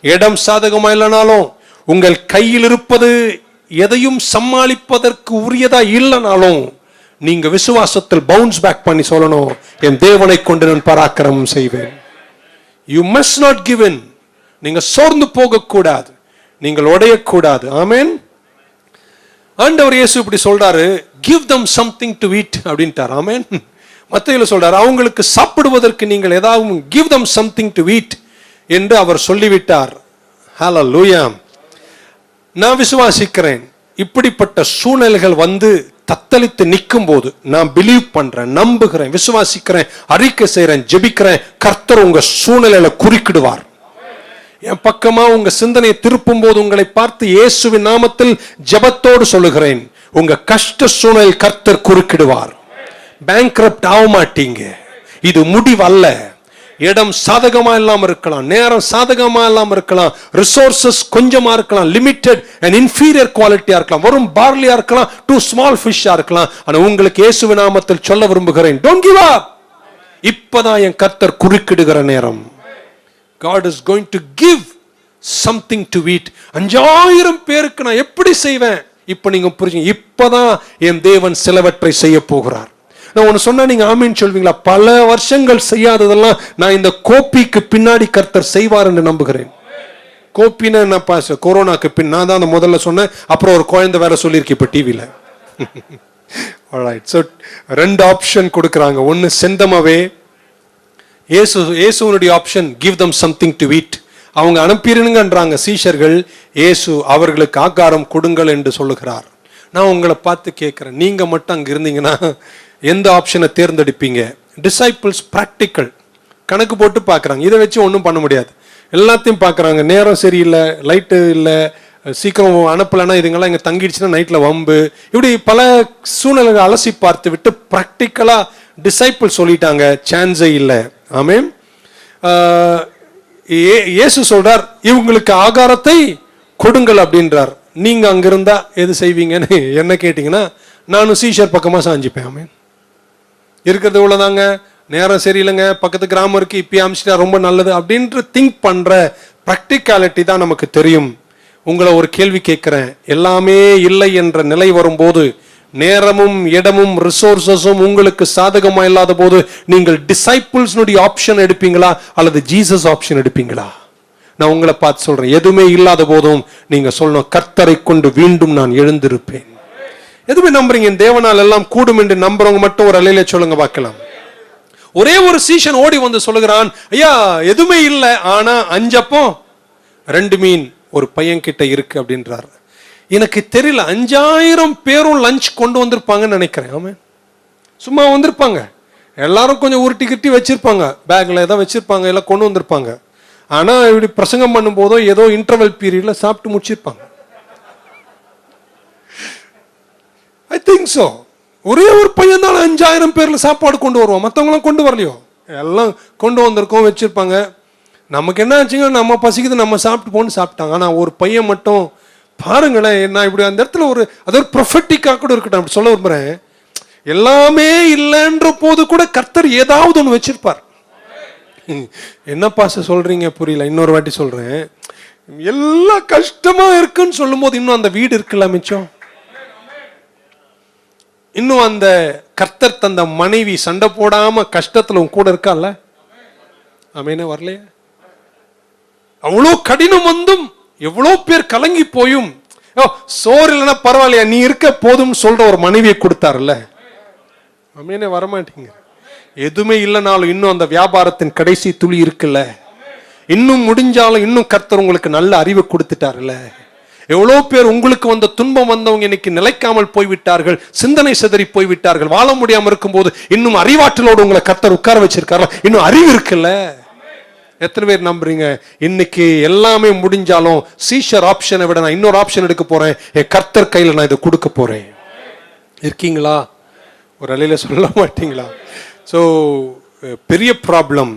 A: இடம் சாதகமா இல்லைனாலும், உங்கள் கையில் இருப்பது எதையும் சமாளிப்பதற்கு உரியதா இல்லைனாலும், நீங்க விசுவாசத்தில் பவுன்ஸ் பேக் பண்ணி சொல்லணும், என் தேவனை கொண்டு நான் பராக்கிரமம் செய்வேன். You must not give in. நீங்க சோர்ந்து போகக்கூடாது, நீங்கள் உடையக்கூடாது. ஆமென். ஆண்டவர் இயேசு இப்படி சொல்றாரு, give them something to eat அப்படின்ட்டார். ஆமென். மத்தேயுல சொல்றாரு, அவங்களுக்கு சாப்பிடுவதற்கு நீங்கள் ஏதாவது give them something to eat என்று அவர் சொல்லிவிட்டார். ஹல்லேலூயா. நான் விசுவாசிக்கிறேன், இப்படிப்பட்ட சூழ்நிலைகள் வந்து தத்தளித்து நிற்கும் போது நான் பிலீவ் பண்றேன், நம்புகிறேன், விசுவாசிக்கிறேன், அறிக்கை செய்றேன், ஜெபிக்கிறேன், கர்த்தர் உங்க சூழ்நிலையில குறுக்கிடுவார். என் பக்கமா உங்க சிந்தனையை திருப்பும் போது உங்களை பார்த்து இயேசுவின் நாமத்தில் ஜெபத்தோடு சொல்லுகிறேன், உங்க கஷ்ட சூழ்நிலையில் கர்த்தர் குறுக்கிடுவார். பேங்க்ரப்ட் ஆக மாட்டீங்க. இது முடிவல்ல. இடம் சாதகமா இல்லாம இருக்கலாம், நேரம் சாதகமா இல்லாம இருக்கலாம், ரிசோர்சஸ் கொஞ்சமா இருக்கலாம், லிமிட்டெட் அண்ட் இன்ஃபீரியர் குவாலிட்டியா இருக்கலாம், வெறும் பார்லியா இருக்கலாம், டூ ஸ்மால் ஃபிஷ்ஷா இருக்கலாம். ஆனா உங்களுக்கு இயேசுவின் நாமத்தில் சொல்ல விரும்புகிறேன், டோன்ட் கிவ் அப். இப்பதான் என் கர்த்தர் குறுக்கிடுகிற நேரம். God is going to give something to eat. 5000 பேருக்கு நான் எப்படி செய்வேன்? இப்ப நீங்க புரிஞ்சுங்க. இப்பதான் என் தேவன் சிலவற்றை செய்ய போகிறார். நான் ஒன்னு சொன்னா நீங்க ஆமீன் சொல்வீங்களா? பல வருஷங்கள் செய்யாததெல்லாம் நான் இந்த கோப்பிக்கு பின்னாடி கர்த்தர் செய்வார் என்று நம்புகிறேன். கோப்பின்னா என்ன பாஸ்? கொரோனாக்கு பின் நான் தான் முதல்ல சொன்னேன், அப்புறம் ஒரு குழந்தை வேற சொல்லியிருக்கு இப்ப டிவில. So 2 ஆப்ஷன் கொடுக்கறாங்க. ஒன்னு செந்தமாவே, இயேசுனுடைய option give them something to eat. அவங்க அனுப்பிருங்கன்றாங்க சீஷர்கள், இயேசு அவர்களுக்கு ஆகாரம் கொடுங்கள் என்று சொல்லுகிறார். நான் உங்களை பார்த்து கேட்கிறேன், நீங்க மட்டும் அங்க இருந்தீங்கன்னா எந்த ஆப்ஷனை தேர்ந்தெடுப்பீங்க? டிசைபிள்ஸ் பிராக்டிக்கல் கணக்கு போட்டு பார்க்குறாங்க. இதை வச்சு ஒன்றும் பண்ண முடியாது. எல்லாத்தையும் பார்க்குறாங்க. நேரம் சரியில்லை, லைட்டு இல்லை, சீக்கிரம் அனுப்பலைன்னா இதுங்கெல்லாம் இங்கே தங்கிடுச்சுன்னா நைட்டில் வம்பு, இப்படி பல சூழ்நிலைகளை அலசி பார்த்து விட்டு ப்ராக்டிக்கலாக டிசைபிள் சொல்லிட்டாங்க, சான்ஸே இல்லை. ஆமென். இயேசு சொல்றார், இவங்களுக்கு ஆகாரத்தை கொடுங்கள் அப்படின்றார். நீங்க அங்க இருந்தா எது செய்வீங்கன்னு என்ன கேட்டீங்கன்னா, நானும் சீஷர் பக்கமா சாஞ்சிப்பேன். ஆமென். இருக்கிறது இவ்வளவுதாங்க, நேரம் சரியில்லைங்க, பக்கத்து கிராமம் இருக்கு, இப்பயே அமிச்சிட்டா ரொம்ப நல்லது அப்படின்ற திங்க் பண்ற ப்ராக்டிகாலிட்டி தான் நமக்கு தெரியும். உங்களை ஒரு கேள்வி கேட்கிறேன், எல்லாமே இல்லை என்ற நிலை வரும்போது, நேரமும் இடமும் ரிசோர்சஸும் உங்களுக்கு சாதகமா இல்லாத போது, நீங்கள் டிசைபிள்ஸ்னுடைய ஆப்ஷன் எடுப்பீங்களா அல்லது ஜீசஸ் ஆப்ஷன் எடுப்பீங்களா? நான் உங்களை பார்த்து சொல்றேன், எதுவுமே இல்லாத போதும் நீங்க சொல்லணும், கர்த்தரை கொண்டு மீண்டும் நான் எழுந்திருப்பேன். எதுவுமே நம்புறீங்க? தேவனால் எல்லாம் கூடும் என்று நம்புறவங்க மட்டும் ஒரு அலையில சொல்லுங்க பார்க்கலாம். ஒரே ஒரு சீஷன் ஓடி வந்து சொல்லுகிறான், ஐயா எதுவுமே இல்லை, ஆனா 5 அப்பம் 2 மீன் ஒரு பையன் கிட்ட இருக்கு அப்படின்றார். எனக்கு தெரியல, 5000 பேரும் லஞ்ச் கொண்டு வந்திருப்பாங்கன்னு நினைக்கிறேன். ஆமாம், சும்மா வந்திருப்பாங்க, எல்லாரும் கொஞ்சம் உருட்டி கிட்டி வச்சிருப்பாங்க, பேக்ல ஏதோ வச்சிருப்பாங்க, எல்லாம் கொண்டு வந்திருப்பாங்க. ஆனா இப்படி பிரசங்கம் பண்ணும் போதோ ஏதோ இன்டர்வல் பீரியட்ல சாப்பிட்டு முடிச்சிருப்பாங்க. I think so. ஒரே ஒரு பையன் தான் 5000 பேர்ல சாப்பாடு கொண்டு வருவோம், மற்றவங்களாம் கொண்டு வரலையோ, எல்லாம் கொண்டு வந்திருக்கோம், வச்சிருப்பாங்க. நமக்கு என்ன ஆச்சுங்க, நம்ம பசிக்குது நம்ம சாப்பிட்டு போன்னு சாப்பிட்டாங்க. ஆனா ஒரு பையன் மட்டும் பாருங்களேன், நான் இப்படி அந்த இடத்துல அது ஒரு ப்ரொஃபட்டிக்கா கூட இருக்கட்டும், அப்படி சொல்ல விரும்புறேன். எல்லாமே இல்லைன்ற போது கூட கர்த்தர் ஏதாவது ஒன்று வச்சிருப்பார். என்ன பாச சொல்றீங்க புரியல, இன்னொரு வாட்டி சொல்றேன். எல்லாம் கஷ்டமா இருக்குன்னு சொல்லும் போது இன்னும் அந்த வீடு இருக்குல்ல மிச்சம், இன்னும் அந்த கர்த்தர் தந்த மனைவி சண்டை போடாம கஷ்டத்துல உன் கூட இருக்கால, ஆமேனே வரலையா? அவ்வளோ கடினம் வந்தும் எவ்வளோ பேர் கலங்கி போயும், சோறு இல்லைன்னா பரவாயில்லையா நீ இருக்க போதும் சொல்ற ஒரு மனைவியை கொடுத்தாருல்ல, ஆமேனே வரமாட்டீங்க. எதுவுமே இல்லைனாலும் இன்னும் அந்த வியாபாரத்தின் கடைசி துளி இருக்குல்ல, இன்னும் முடிஞ்சாலும் இன்னும் கர்த்தர் உங்களுக்கு நல்ல அறிவு கொடுத்துட்டாருல்ல. எவ்வளோ பேர் உங்களுக்கு வந்த துன்பம் வந்தவங்க இன்னைக்கு நிலைக்காமல் போய்விட்டார்கள், சிந்தனை சிதறி போய்விட்டார்கள், வாழ முடியாம இருக்கும் போது இன்னும் அறிவாற்றலோடு உங்களை கர்த்தர் உட்கார வச்சிருக்காரு, இன்னும் அறிவு இருக்குல்ல. எத்தனை பேர் நம்புறீங்க? இன்னைக்கு எல்லாமே முடிஞ்சாலும் சீஷர் ஆப்ஷனை விட நான் இன்னொரு ஆப்ஷன் எடுக்க போறேன், என் கர்த்தர் கையில நான் இதை கொடுக்க போறேன். இருக்கீங்களா? ஒரு அலையில சொல்ல மாட்டீங்களா? ஸோ பெரிய ப்ராப்ளம்.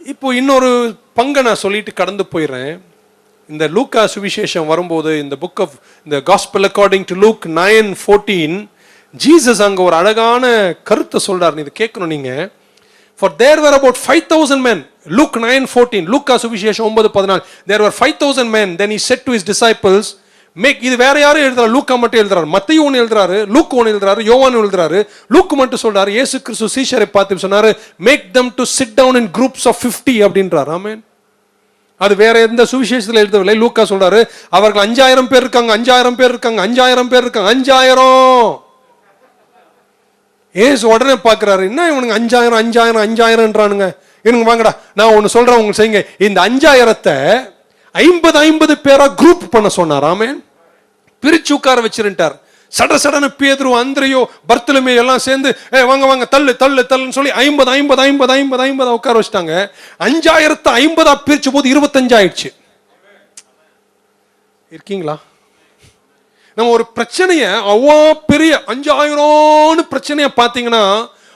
A: இப்போ இன்னொரு பங்கை நான் சொல்லிட்டு கடந்து போயிடுறேன். இந்த லூக்கா சுவிசேஷம் வரும்போது, இந்த புக் ஆஃப் இந்த gospel according to Luke 9:14, Jesus அங்க ஒரு அழகான கருத்தை சொல்றாரு, இது கேட்கணும் நீங்க. For there were about 5,000 men. Luke 9:14, லூக்கா சுவிசேஷம் 9:14, there were 5,000 men. Then he said to his disciples, make, இது வேற யாரும் எழுதுறாரு, லூக்கா மட்டும் எழுதுறாரு, மத்தேயு ஒன்னு எழுதுறாரு, லூக் ஒன்னு எழுதுறாரு, யோவான் எழுதுறாரு. லூக் மட்டும் சொல்றாரு, இயேசு கிறிஸ்து சீஷரை பார்த்து சொன்னாரு, make them to sit down in groups of 50 அப்படின்றார். ஆமென். அது வேற எந்த சுவிசேஷத்துல எழுதவில்லை. லூக்கா சொல்றாரு, அவர்கள் 5000 பேர் இருக்காங்க, 5000 பேர் இருக்காங்க, 5000 பேர் இருக்காங்க, 5000. ஏசு உடனே பாக்குறாரு, என்ன இவனுங்க 5000 5000 5000ன்றானுங்க, இவனுங்க வாங்கடா, நான் ஒன்னு சொல்றேன், உங்களுக்கு செய்யுங்க. இந்த 5000த்தை 50 பேரா குரூப் பண்ண சொன்னார். ஆமென். பிரிச்சு உட்கார வச்சிருந்தார். சடன பேதுரு, அந்திரேயு, பர்த்தலமே எல்லாம் சேர்ந்து வாங்க வாங்க தள்ளு தள்ளு தள்ளுன்னு சொல்லி 50 உட்கார வச்சிட்டாங்க. 5000த்தை 50 பிரிச்ச போது 25 ஆயிடுச்சு. இருக்கீங்களா? நம்ம ஒரு பிரச்சனைய அவ்வளோ பெரிய 5000 பிரச்சனைய பாத்தீங்கன்னா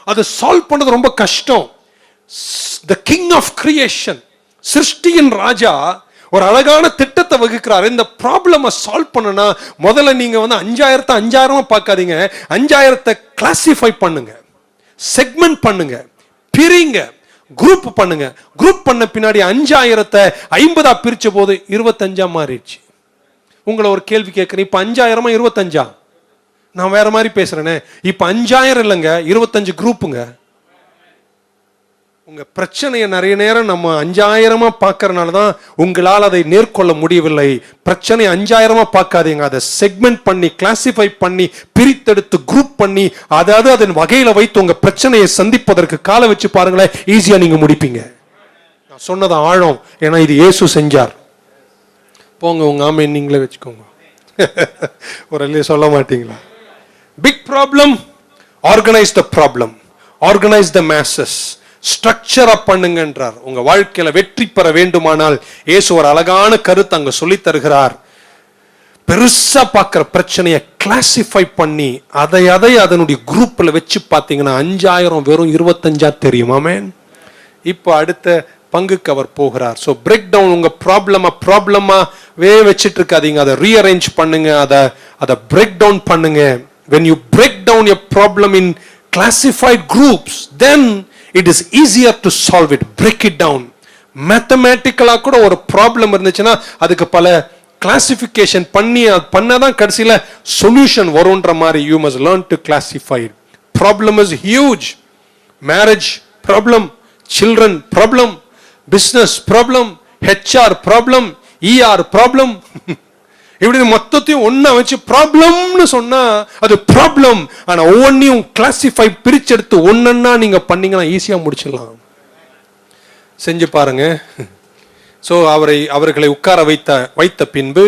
A: அது சால்வ் பண்றது ரொம்ப கஷ்டம். The king of creation, சிருஷ்டியின் ராஜா ஒரு அழகான திட்டத்தை வகுக்கிறார். இந்த ப்ராப்ளமை சால்வ் பண்ணனா முதல்ல நீங்க 5000த்தை 5000 பார்க்காதீங்க, 5000த்தை கிளாசிஃபை பண்ணுங்க, செக்மெண்ட் பண்ணுங்க, பிரிங்க, குரூப் பண்ணுங்க. குரூப் பண்ண பின்னாடி 5000த்தை 50 பிரிச்ச போது 25 மாறிடுச்சு. உங்களை ஒரு கேள்வி கேட்கிறேன், இப்ப 5000 25? நான் வேற மாதிரி பேசுறேனே. இப்ப 5000 இல்லைங்க, 25 குரூப்புங்க. உங்க பிரச்சனையை நிறைய நேரம் நம்ம 5000 பார்க்கறனால தான் உங்களால் அதை நேர்கொள்ள முடியவில்லை. பிரச்சனை 5000 பார்க்காதீங்க, அதை செக்மெண்ட் பண்ணி, கிளாசிஃபை பண்ணி, பிரித்தெடுத்து, குரூப் பண்ணி, அதாவது அதன் வகையில வைத்து உங்க பிரச்சனையை சந்திப்பதற்கு கால வச்சு பாருங்களேன், ஈஸியா நீங்க முடிப்பீங்க. நான் சொன்னது ஆழம், ஏன்னா இது இயேசு செஞ்சார். போங்க, உங்க ஆமென் நீங்களே வச்சுக்கோங்க. ஒரு இல்லையே சொல்ல மாட்டீங்களா? Big problem, organise the problem, organise the masses, ஸ்ட்ரக்சரா பண்ணுங்கன்றார். உங்க வாழ்க்கையில வெற்றி பெற வேண்டுமானால் இயேசு ஒரு அழகான கருத்து அங்க சொல்லி தருகிறார். பெருசா பார்க்கிற பிரச்சனையை கிளாசிஃபை பண்ணி அதை அதனுடைய குரூப்ல வச்சு பார்த்தீங்கன்னா 5000 வெறும் 25 தெரியும். ஆமென். இப்போ அடுத்த பங்குக்கு அவர் போகிறார். ஸோ பிரேக் டவுன், உங்க ப்ராப்ளமா வச்சுட்டு இருக்காதீங்க, அதை ரீஅரேஞ்ச் பண்ணுங்க, அதை பிரேக் டவுன் பண்ணுங்க. when you break down your problem in classified groups, then it is easier to solve it. Break it down. மேத்தமேட்டிக்கலா கூட ஒரு ப்ராப்ளம் இருந்துச்சுன்னா அதுக்கு பல கிளாசிஃபிகேஷன் பண்ணாதான் கடைசியில சொல்யூஷன் வரும்ன்ற மாதிரி. you must learn to classify it. Problem is huge. Marriage problem, children problem, business problem, HR problem, ER problem. இப்படி மொத்தத்தையும் ஒன்னா வச்சு ப்ராப்ளம்னு சொன்னா அது ப்ராப்ளம். ஆனா ஒவ்வொன்றையும் கிளாசிஃபை பிரிச்செடுத்து ஒன்னொன்னா நீங்க பண்ணீங்கன்னா ஈஸியா முடிச்சிடலாம். செஞ்சு பாருங்க. ஸோ அவர்களை உட்கார வைத்த பின்பு,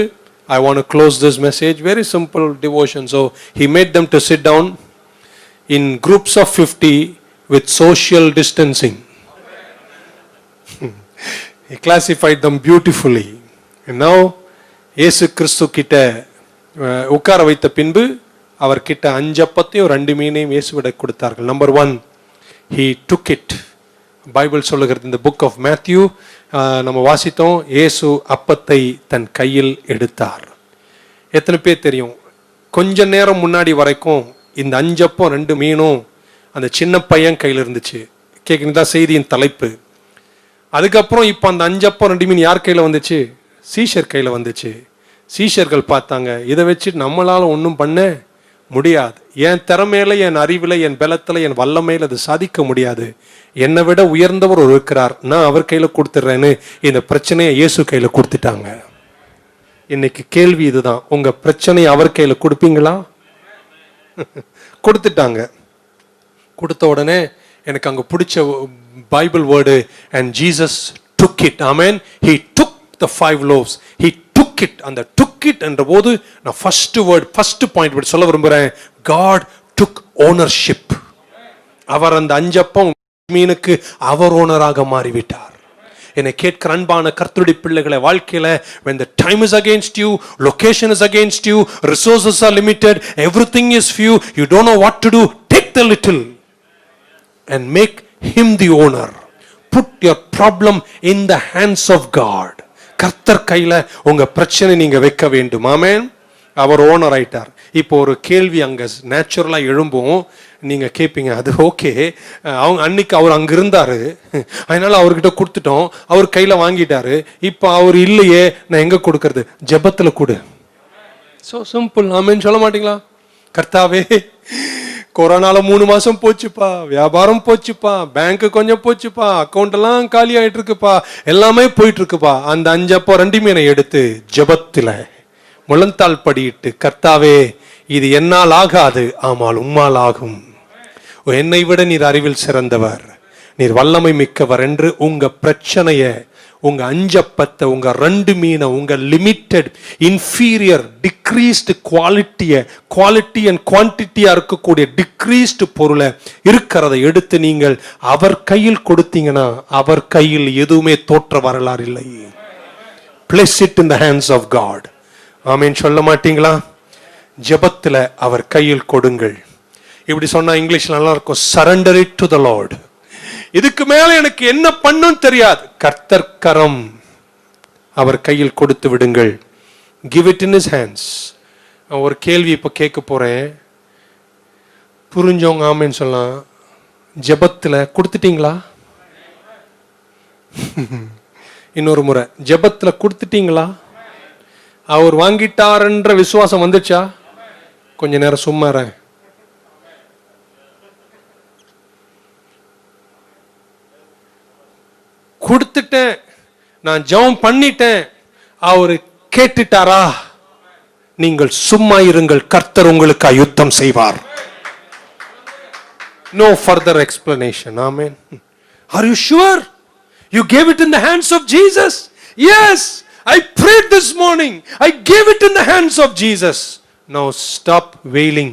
A: I want to close this message. Very simple devotion. So he made them to sit down in groups of 50 with social distancing. He classified them beautifully. And now இயேசு கிறிஸ்து கிட்ட உட்கார வைத்த பின்பு அவர் கிட்ட 5 அப்பத்தையும் 2 மீனையும் இயேசுவிட கொடுத்தார்கள். Number 1, he took it. Bible சொல்லுகிறது, இந்த புக் ஆஃப் மேத்யூ நம்ம வாசித்தோம், இயேசு அப்பத்தை தன் கையில் எடுத்தார். எத்தனை பேர் தெரியும், கொஞ்ச நேரம் முன்னாடி வரைக்கும் இந்த 5 அப்பம் 2 மீனும் அந்த சின்ன பையன் கையில் இருந்துச்சு. கேட்குறதா செய்தியின் தலைப்பு. அதுக்கப்புறம் இப்போ அந்த 5 அப்பம் 2 மீன் யார் கையில் வந்துச்சு? சீஷர் கையில் வந்துச்சு. சீஷர்கள் பார்த்தாங்க, இதை வச்சு நம்மளால ஒன்றும் பண்ண முடியாது, என் திறமையில, என் அறிவில், என் பலத்தில், என் வல்லமையில் அது சாதிக்க முடியாது, என்னை விட உயர்ந்தவர் ஒரு இருக்கிறார், நான் அவர் கையில் கொடுத்துட்றேன்னு இந்த பிரச்சனையை இயேசு கையில் கொடுத்துட்டாங்க. இன்னைக்கு கேள்வி இதுதான், உங்க பிரச்சனையை அவர் கையில் கொடுப்பீங்களா? கொடுத்துட்டாங்க. கொடுத்த உடனே எனக்கு அங்கே பிடிச்ச Bible word, and Jesus took it. Amen. He took the 5 loaves. He took it. அந்த took it என்ற போது நான் first point சொல்ல விரும்புறேன். God took ownership. அவர் அந்த 5 அப்பம் மீனுக்கு அவர் ஓனராக மாறிவிட்டார். என்னை கேட்கிற அன்பான கர்த்தருடைய பிள்ளைகளை, வாழ்க்கையில when the time is against you, location is against you, resources are limited, everything is few, you don't know what to do, take the little and make him the owner. Put your problem in the hands of God. கர்த்தர் கையில உங்க பிரச்சனை நீங்க வைக்க வேண்டும். ஆமென். அவர் owner ஆயிட்டார். இப்போ ஒரு கேள்வி அங்கே நேச்சுரலாக எழும்பும், நீங்கள் கேட்பீங்க, அது ஓகே, அவங்க அன்னைக்கு அவர் அங்கே இருந்தார், அதனால அவர்கிட்ட கொடுத்துட்டோம், அவர் கையில் வாங்கிட்டாரு, இப்போ அவர் இல்லையே, நான் எங்கே கொடுக்கறது? ஜெபத்தில் கொடு. So simple. ஆமேன்னு சொல்ல மாட்டீங்களா? கர்த்தாவே, கொரோனால 3 மாசம் போச்சுப்பா, வியாபாரம் போச்சுப்பா, பேங்க் கொஞ்சம் போச்சுப்பா, அக்கௌண்ட் எல்லாம் காலி ஆயிட்டு இருக்குப்பா, எல்லாமே போயிட்டு இருக்குப்பா. அந்த 5 அப்போ 2 மீனை எடுத்து ஜெபத்துல முழந்தாள் படியிட்டு, கர்த்தாவே, இது என்னால் ஆகாது, ஆமால் உம்மால் ஆகும், என்னை விட நீர் அறிவில் சிறந்தவர், நீர் வல்லமை மிக்கவர் என்று உங்க பிரச்சனைய, உங்க 5 அப்பத்தை, உங்க 2 மீனை, உங்க limited inferior decreased quality and குவான்டிட்டியா இருக்கக்கூடிய டிக்ரீஸ்டு பொருளை இருக்கிறதை எடுத்து நீங்கள் அவர் கையில் கொடுத்தீங்கன்னா, அவர் கையில் எதுவுமே தோற்ற வரலாறு இல்லை. Place it in the hands of God. ஆமேன் சொல்ல மாட்டீங்களா? ஜெபத்துல அவர் கையில் கொடுங்கள். இப்படி சொன்னா இங்கிலீஷ்ல நல்லா இருக்கும், surrender it to the Lord. இதுக்கு மேல எனக்கு என்ன பண்ணும் தெரியாது, கர்த்தர் கரம், அவர் கையில் கொடுத்து விடுங்கள். Give it in his hands. ஒரு கேள்வி இப்ப கேட்க போறேன், புரிஞ்சவங்க ஆமேன்னு சொல்லலாம். ஜெபத்துல கொடுத்துட்டீங்களா? இன்னொரு முறை, ஜெபத்துல கொடுத்துட்டீங்களா? அவர் வாங்கிட்டாருன்ற விசுவாசம் வந்துச்சா? கொஞ்ச நேரம் சும்மா இரு. கொடுத்துட்டேன், நான் ஜெபம் பண்ணிட்டேன், அவரு கேட்டுட்டாரா? நீங்கள் சும்மா இருங்கள், கர்த்தர் உங்களுக்கு யுத்தம் செய்வார். No further explanation. Amen. Are you sure? You gave it in the hands of Jesus? Yes, I prayed this morning. I gave it in the hands of Jesus. Now stop wailing.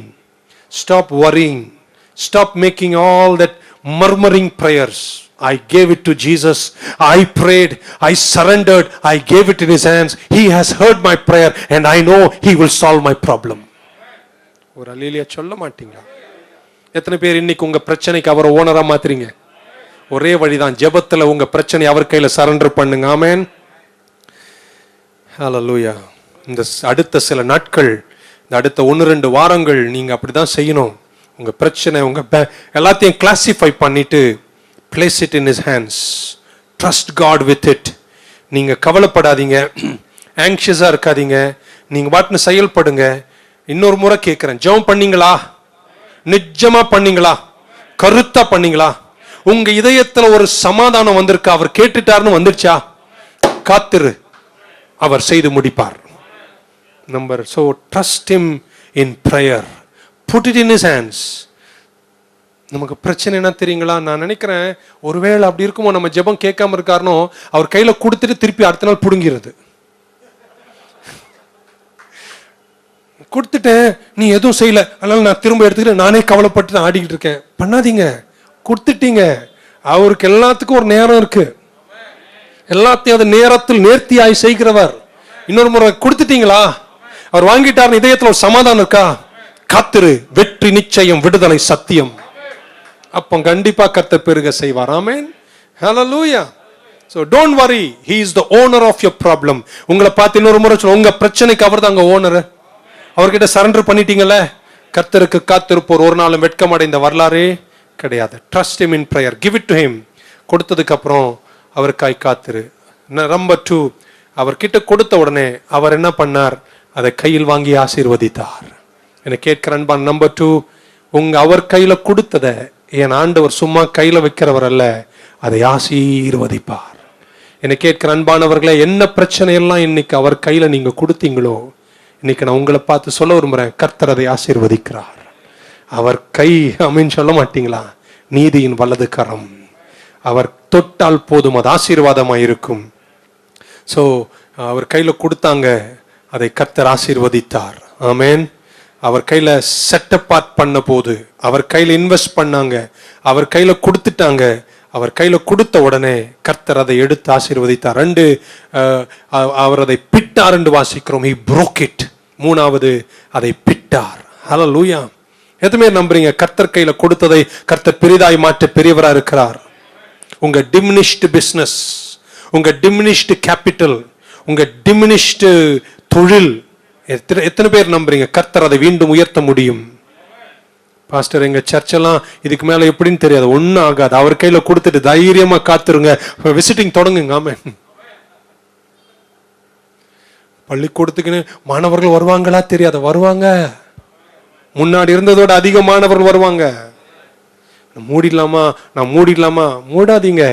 A: Stop worrying. Stop making all that murmuring prayers. I gave it to Jesus. I prayed. I surrendered. I gave it in his hands. He has heard my prayer and I know he will solve my problem. ஒரு அல்லேலூயா சொல்ல மாட்டீங்களா? எத்தனை பேர் இன்னைக்கு உங்க பிரச்சனைக்கு அவரை ஓனரா மாத்துறீங்க? ஒரே வழிதான், ஜெபத்துல உங்க பிரச்சனை அவர் கையில சரண்டர் பண்ணுங்க. ஆமென். ஹல்லேலூயா. இந்த அடுத்த சில நாட்கள், இந்த அடுத்த 1-2 வாரங்கள் நீங்க அப்படிதான் செய்யணும். உங்க பிரச்சனை, உங்க எல்லாத்தையும் கிளாசிஃபை பண்ணிட்டு place it in his hands. Trust God with it. நீங்க கவலைப்படாதீங்க, ஆங்ஷியஸா இருக்காதீங்க, நீங்க பாட்டுன்னு செயல்படுங்க. இன்னொரு முறை கேட்கிறேன், ஜெபம் பண்ணீங்களா? நிஜமா பண்ணீங்களா? கருத்தா பண்ணீங்களா? உங்க இதயத்துல ஒரு சமாதானம் வந்திருக்கா? அவர் கேட்டுட்டாருன்னு வந்துருச்சா? காத்திரு, அவர் செய்து முடிப்பார். Number so trust him in prayer. Put it in his hands. நமக்கு பிரச்சனை என்ன தெரியுங்களா? நான் நினைக்கிறேன், ஒருவேளை அப்படி இருக்குமோ, நம்ம ஜெபம் கேட்காம இருக்காருனோ, அவர் கையில கொடுத்துட்டு திருப்பி அடுத்த நாள் புடுங்கிறது. கொடுத்துட்டேன், நீ எதுவும் செய்யல, அதனால நான் திரும்ப எடுத்துக்கிட்டு நானே கவலைப்பட்டு ஆடிக்கிட்டு இருக்கேன். பண்ணாதீங்க, கொடுத்துட்டீங்க. அவருக்கு எல்லாத்துக்கும் ஒரு நேரம் இருக்கு, எல்லாத்தையும் அது நேரத்தில் நேர்த்தியாய் செய்கிறவர். இன்னொரு முறை கொடுத்துட்டீங்களா? அவர் வாங்கிட்டார், இதயத்தில் ஒரு சமாதானம் இருக்கா? காத்திரு, வெற்றி நிச்சயம், விடுதலை சத்தியம். அப்போ கண்டிப்பா கர்த்தர் பெருக செய்வார். ஆமென். ஹல்லேலூயா. So don't worry, he is the owner of your problem. உங்களை பார்த்து இன்னொரு முறை சொல்ல, உங்க பிரச்சனைக்கு அவர் தான் ஓனர். அவர்கிட்ட சரண்டர் பண்ணிட்டீங்கல்ல, கர்த்தருக்கு காத்திருப்போர் ஒரு நாளும் வெட்கமடைந்த வரலாறே கிடையாது. Trust him in prayer. Give it to him. கொடுத்ததுக்கு அப்புறம் அவருக்காய் காத்திரு. நம்பர் 2, அவர்கிட்ட கொடுத்த உடனே அவர் என்ன பண்ணார்? அதை கையில் வாங்கி ஆசீர்வதித்தார். என்ன கேட்கிற அன்பான், நம்பர் 2, அவர் கையில கொடுத்தத என் ஆண்டவர் சும்மா கையில வைக்கிறவர் அல்ல, அதை ஆசீர்வதிப்பார். என்னை கேட்கிற அன்பானவர்களே, என்ன பிரச்சனை எல்லாம் இன்னைக்கு அவர் கையில நீங்க கொடுத்தீங்களோ, இன்னைக்கு நான் உங்களை பார்த்து சொல்ல விரும்புறேன், கர்த்தர் அதை ஆசீர்வதிக்கிறார். அவர் கை, அமீன் சொல்ல மாட்டீங்களா? நீதியின் வலது கரம், அவர் தொட்டால் போதும், அது ஆசீர்வாதமாக இருக்கும். ஸோ அவர் கையில கொடுத்தாங்க, அதை கர்த்தர் ஆசீர்வதித்தார். ஆமென். அவர் கையில செட் அப்பார்ட் பண்ண போது, அவர் கையில இன்வெஸ்ட் பண்ணாங்க, அவர் கையில கொடுத்துட்டாங்க. அவர் கையில கொடுத்த உடனே கர்த்தர் அதை எடுத்து ஆசீர்வதித்தார். 2, அவர் அதை பிட்டார் என்று வாசிக்கிறோம். He broke it. 3வது, அதை பிட்டார். ஹல்லேலூயா. எதுமே நம்புறீங்க? கர்த்தர் கையில கொடுத்ததை கர்த்தர் பெரிதாய் மாற்ற பெரியவரா இருக்கிறார். உங்க டிமினிஷ்டு பிசினஸ், உங்க டிமினிஷ்டு கேபிட்டல், உங்க டிமினிஷ்டு தொழில், எத்தனை பேர் நம்புறீங்க கர்த்தர் அதை மீண்டும் உயர்த்த முடியும்? பாஸ்டர், எங்க சர்ச்செல்லாம் இதுக்கு மேல எப்படின்னு தெரியாது, ஒன்னும் ஆகாது, அவர் கையில கொடுத்துட்டு தைரியமா காத்துருங்க, விசிட்டிங் தொடங்குங்க. ஆமென். பள்ளிக்கூடத்துக்குன்னு மாணவர்கள் வருவாங்களா தெரியாது, வருவாங்க. முன்னாடி இருந்ததோட அதிக மாணவர்கள் வருவாங்க. மூடிடலாமா? மூடாதீங்க.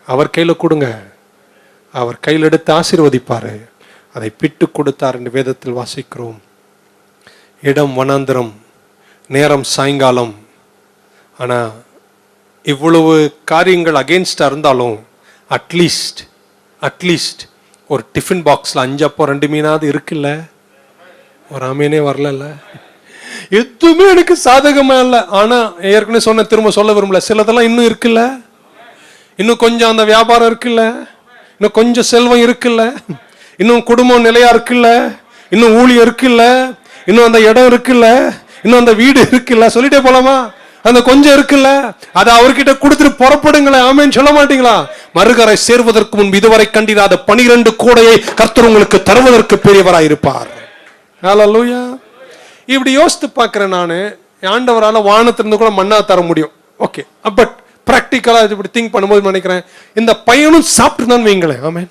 A: அவர் கையில கொடுங்க, அவர் கையில் எடுத்து ஆசீர்வதிப்பாரு. அதை பிட்டு கொடுத்தார் என்று வேதத்தில் வாசிக்கிறோம். இடம் வனாந்திரம், நேரம் சாயங்காலம். ஆனா இவ்வளவு காரியங்கள் அகெயின்ஸ்டா இருந்தாலும் அட்லீஸ்ட் ஒரு டிஃபன் பாக்ஸ்ல 5 அப்பம் 2 மீனாவது இருக்குல்ல. ஒரு ஆமீனே வரல. எதுவுமே எனக்கு சாதகமா இல்லை. ஆனா ஏற்கனவே சொன்ன, திரும்ப சொல்ல விரும்பல, சிலதெல்லாம் இன்னும் இருக்குல்ல, இன்னும் கொஞ்சம் அந்த வியாபாரம் இருக்குல்ல, இன்னும் கொஞ்சம் செல்வம் இருக்குல்ல, இன்னும் குடும்பம் நிலையா இருக்குல்ல, இன்னும் ஊழியம் இருக்குல்ல, இன்னும் அந்த இடம் இருக்குல்ல, இன்னும் அந்த வீடு இருக்குல்ல, சொல்லிட்டே போலாமா? அந்த கொஞ்சம் இருக்குல்ல, அதை அவர்கிட்ட கொடுத்துட்டு புறப்படுங்களேன். ஆமென் சொல்ல மாட்டீங்களா? மறுகரை சேர்வதற்கு முன் இதுவரை கண்டிராத 12 கோடையை கர்த்தர் உங்களுக்கு தருவதற்கு பெரியவராய் இருப்பார். ஹல்லேலூயா. இப்படி யோசித்து பார்க்கிறேன் நானு. ஆண்டவரால வானத்திலிருந்து கூட மன்னா தர முடியும். ஓகே, பட் பிராக்டிக்கலா இப்படி திங்க் பண்ணும்போது நினைக்கிறேன், இந்த பையனும் சாப்பிட்டு தான் வைங்களேன். ஆமென்.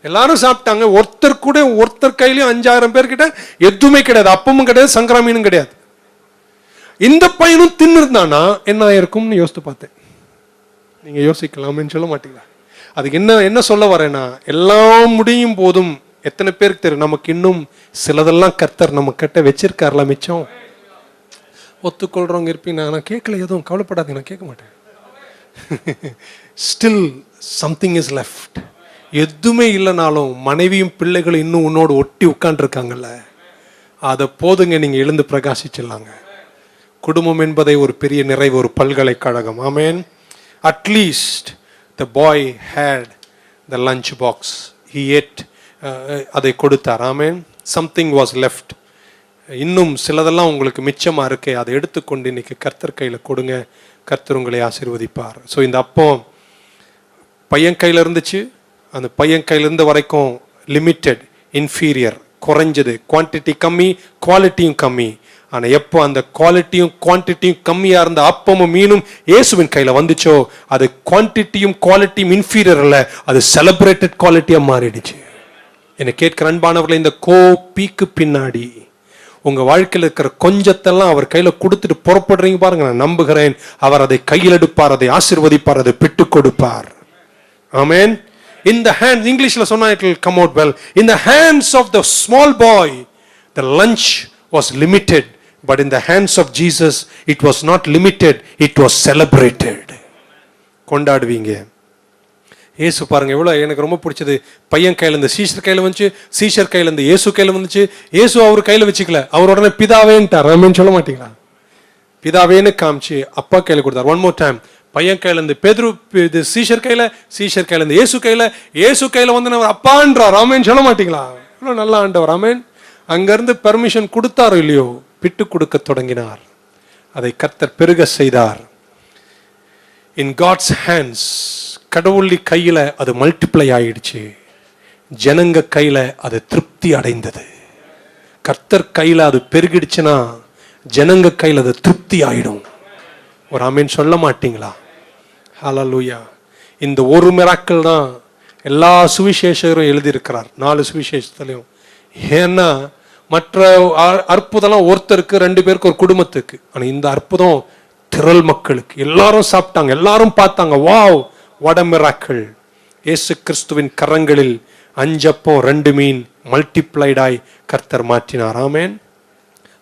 A: எல்லாரும் சாப்பிட்டாங்க. ஒருத்தர் கையிலயும் 5000 பேர் கிட்ட எதுவுமே கிடையாது, அப்பமும் கிடையாது, சங்கராமீனும் கிடையாது. இந்த பையனும் தின்னு இருந்தானா என்ன ஆயிருக்கும்னு யோசித்து பார்த்தேன். நீங்க யோசிக்கலாமேன்னு சொல்ல மாட்டீங்களா? அதுக்கு என்ன சொல்ல வரேன்னா, எல்லாம் முடியும் போதும் எத்தனை பேருக்கு தெரியும் நமக்கு இன்னும் சிலதெல்லாம் கர்த்தர் நம்ம கிட்ட வச்சிருக்காருல மிச்சம். ஒத்துக்கொள்றவங்க இருப்பீங்க. நான் கேட்கல, எதுவும் கவலைப்படாதீங்க, நான் கேட்க மாட்டேன். Still something is left. எதுவுமே இல்லைனாலும் மனைவியும் பிள்ளைகளும் இன்னும் உன்னோடு ஒட்டி உட்கார்ந்துருக்காங்கல்ல, அதை போதுங்க, நீங்க எழுந்து பிரகாசிச்சிடலாங்க. குடும்பம் என்பதை ஒரு பெரிய நிறைவு, ஒரு பல்கலைக்கழகம். Amen. At least the boy had the lunch box, he ate, அதை கொடுத்தார். ஆமென். Something was left. இன்னும் சிலதெல்லாம் உங்களுக்கு மிச்சமா இருக்கே, அதை எடுத்துக்கொண்டு இன்னைக்கு கர்த்தர் கையில கொடுங்க, கர்த்தர் உங்களை ஆசீர்வதிப்பார். ஸோ இந்த அப்பம் பையன் கையில இருந்துச்சு. அந்த பையன் கையில இருந்த வரைக்கும் லிமிட்டெட், இன்ஃபீரியர், குறைஞ்சது, குவான்டிட்டி கம்மி, குவாலிட்டியும் கம்மி. ஆனா எப்போ அந்த குவாலிட்டியும் குவான்டிட்டியும் கம்மியா இருந்த அப்பமும் மீனும் இயேசுவின் கையில வந்துச்சோ, அது குவான்டிட்டியும் குவாலிட்டியும் இன்ஃபீரியர் அல்ல, அது செலிப்ரேட்டட் குவாலிட்டியா மாறிடுச்சு. என்னை கேட்கிற அன்பானவர்களை, இந்த கோப்பிக்கு பின்னாடி உங்க வாழ்க்கையில் இருக்கிற கொஞ்சத்தெல்லாம் அவர் கையில கொடுத்துட்டு புறப்படுறீங்க பாருங்க. நான் நம்புகிறேன் அவர் அதை கையில் எடுப்பார், அதை ஆசீர்வதிப்பார், அதை பிட்டு கொடுப்பார். ஆமென். In the hands, இங்கிலீஷ்ல சொன்னா it will come out well. In the hands of the small boy, the lunch was limited, but in the hands of Jesus, it was not limited, it was celebrated. கொண்டாடுவீங்க. இயேசு பாருங்க எவ்வளவு எனக்கு ரொம்ப பிடிச்சது. பையன் கையில இருந்து சீஷர் கையில வந்துச்சு, சீஷர் கையில இருந்து இயேசு கையில வந்துச்சு. இயேசு அவர் கையில வச்சுக்கல, அவர் உடனே பிதாவேன்ட்டார். ஆமென் சொல்ல மாட்டீங்களா? பிதாவேன்னு காமிச்சு அப்பா கையில கொடுத்தார். One more time. பையன் கையில இருந்து பேதுரு, சீஷர் கையில, சீஷர் கையில இருந்து இயேசு கையில, இயேசு கையில வந்து அவர் அப்பான்றார். ஆமென் சொல்ல மாட்டீங்களா? இவ்வளவு நல்ல ஆண்டவர். ஆமென். அங்க இருந்து பெர்மிஷன் கொடுத்தாரோ இல்லையோ, பிட்டு கொடுக்க தொடங்கினார். அதை கர்த்தர் பெருக செய்தார். இன் காட்ஸ் ஹேண்ட்ஸ், கடவுளி கையில அது மல்டிப்ளை ஆயிடுச்சு. ஜனங்க கையில அது திருப்தி அடைந்தது. கர்த்தர் கையில அது பெருகிடுச்சுன்னா ஜனங்க கையில அது திருப்தி ஆயிடும். ஒரு ஆமீன் சொல்ல மாட்டீங்களா? ஹல்லேலூயா. இந்த ஒரு மிராக்கிள் தான் எல்லா சுவிசேஷகரும் எழுதியிருக்கிறார், 4 சுவிசேஷத்திலையும். ஏன்னா மற்ற அற்புதம்லாம் ஒருத்தருக்கு 2 பேருக்கு ஒரு குடும்பத்துக்கு. ஆனா இந்த அற்புதம் திரள் மக்களுக்கு, எல்லாரும் சாப்பிட்டாங்க, எல்லாரும் பார்த்தாங்க. Wow, what a miracle. இயேசு கிறிஸ்துவின் கரங்களில் 5 அப்பம் 2 மீன் மல்டிப்ளைடாய் கர்த்தர் மாற்றினார். Amen.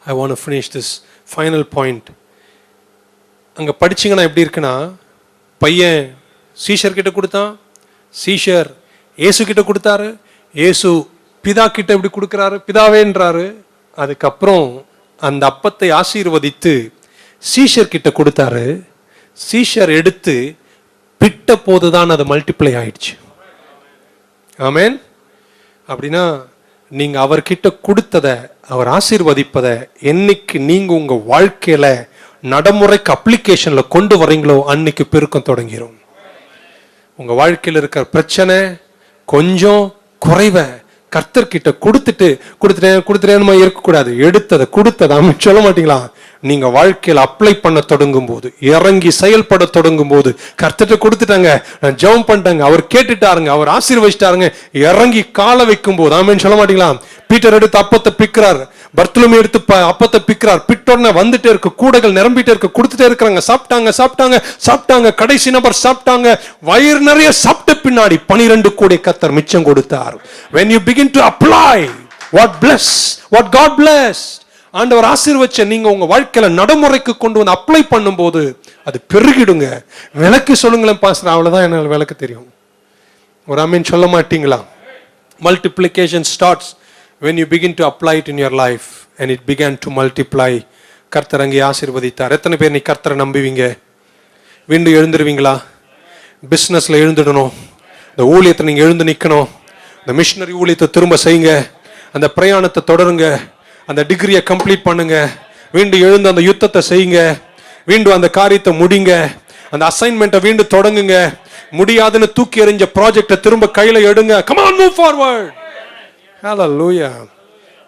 A: I want to finish this final point. அங்க படிச்சீங்கன்னா எப்படி இருக்குன்னா, பையன் சீஷர் கிட்ட கொடுத்தான், சீஷர் இயேசு கிட்ட கொடுத்தாரு, இயேசு பிதா கிட்ட எப்படி கொடுக்கிறாரு, பிதாவேன்றாரு. அதுக்கப்புறம் அந்த அப்பத்தை ஆசீர்வதித்து சீஷர் கிட்ட கொடுத்தாரு. சீஷர் எடுத்து பிட்ட போதுதான் அது மல்டிப்ளை ஆயிடுச்சு. ஆமென். அப்படின்னா நீங்க அவர்கிட்ட கொடுத்ததை, அவர் ஆசீர்வதிப்பதை என்னைக்கு நீங்க உங்க வாழ்க்கையில நடைமுறைக்கு அப்ளிகேஷன்ல கொண்டு வரீங்களோ, அன்னைக்கு பெருக்கம் தொடங்கிரும். உங்க வாழ்க்கையில் இருக்கிற பிரச்சனை கொஞ்சம் குறைவ கர்த்தர்கிட்ட கொடுத்துட்டேன்னு இருக்கக்கூடாது. எடுத்ததை கொடுத்ததை சொல்ல மாட்டீங்களா? நீங்க வாழ்க்கையில அப்ளை பண்ண தொடங்கும் போது, இறங்கி செயல்பட தொடங்கும் போது, கர்த்தர்கிட்ட கொடுத்துட்டாங்க, நான் ஜெபம் பண்ணிட்டாங்க, அவர் கேட்டுட்டாருங்க, அவர் ஆசீர்வதிச்சிட்டாருங்க, இறங்கி காலை வைக்கும் போது ஆமென் சொல்ல மாட்டீங்களா? பீட்டர் எடுத்து அப்பத்தை பிக்கிறார், பர்த்தலோமி எடுத்து அப்பத்தை பிக்கிறார், பிட்டோர்னு வந்துட்டே இருக்கு, கூடைகள் நிரம்பிட்டே இருக்கு, கொடுத்துட்டே இருக்கிறாங்க. சாப்பிட்டாங்க, கடைசி நபர் சாப்பிட்டாங்க, வயிறு நிறைய சாப்பிட்ட பின்னாடி 12 கூடை கர்த்தர் மிச்சம் கொடுத்தார். when you begin to apply what God blessed, ஆண்டவர் ஆசீர்வச்ச நீங்க உங்க வாழ்க்கையில நடைமுறைக்கு கொண்டு வந்து அப்ளை பண்ணும்போது அது பெருகிடுங்க. விளக்கு சொல்லுங்களேன் பாஸ்டர், அவ்வளவுதான் என்னால விளக்கு தெரியும். ஒரு ஆமென் சொல்ல மாட்டீங்களா? multiplication starts when you begin to apply it in your life, and it began to multiply. கர்த்தர் அங்கே ஆசீர்வதித்தார். எத்தனை பேர் நீ கர்த்தரை நம்புவீங்க? வீണ്ടുம் எழுந்துருவீங்களா? பிசினஸ்ல எழுந்துடணும், இந்த ஊழியத்தை நீங்க எழுந்து நிக்கணும், இந்த மிஷனரி ஊழியத்தை திரும்ப செய்யுங்க, அந்த பிரயாணத்தை தொடருங்க, அந்த டிகிரியை கம்ப்ளீட் பண்ணுங்க, வீண்டும் எழுந்து அந்த யுத்தத்தை செய்யுங்க, வீண்டும் அந்த காரியத்தை முடிங்க, அந்த அசைன்மெண்ட்டை வீண்டும் தொடங்குங்க, முடியாதுன்னு தூக்கி எறிஞ்ச ப்ராஜெக்டை திரும்ப கையில எடுங்க. come on, move forward. hallelujah.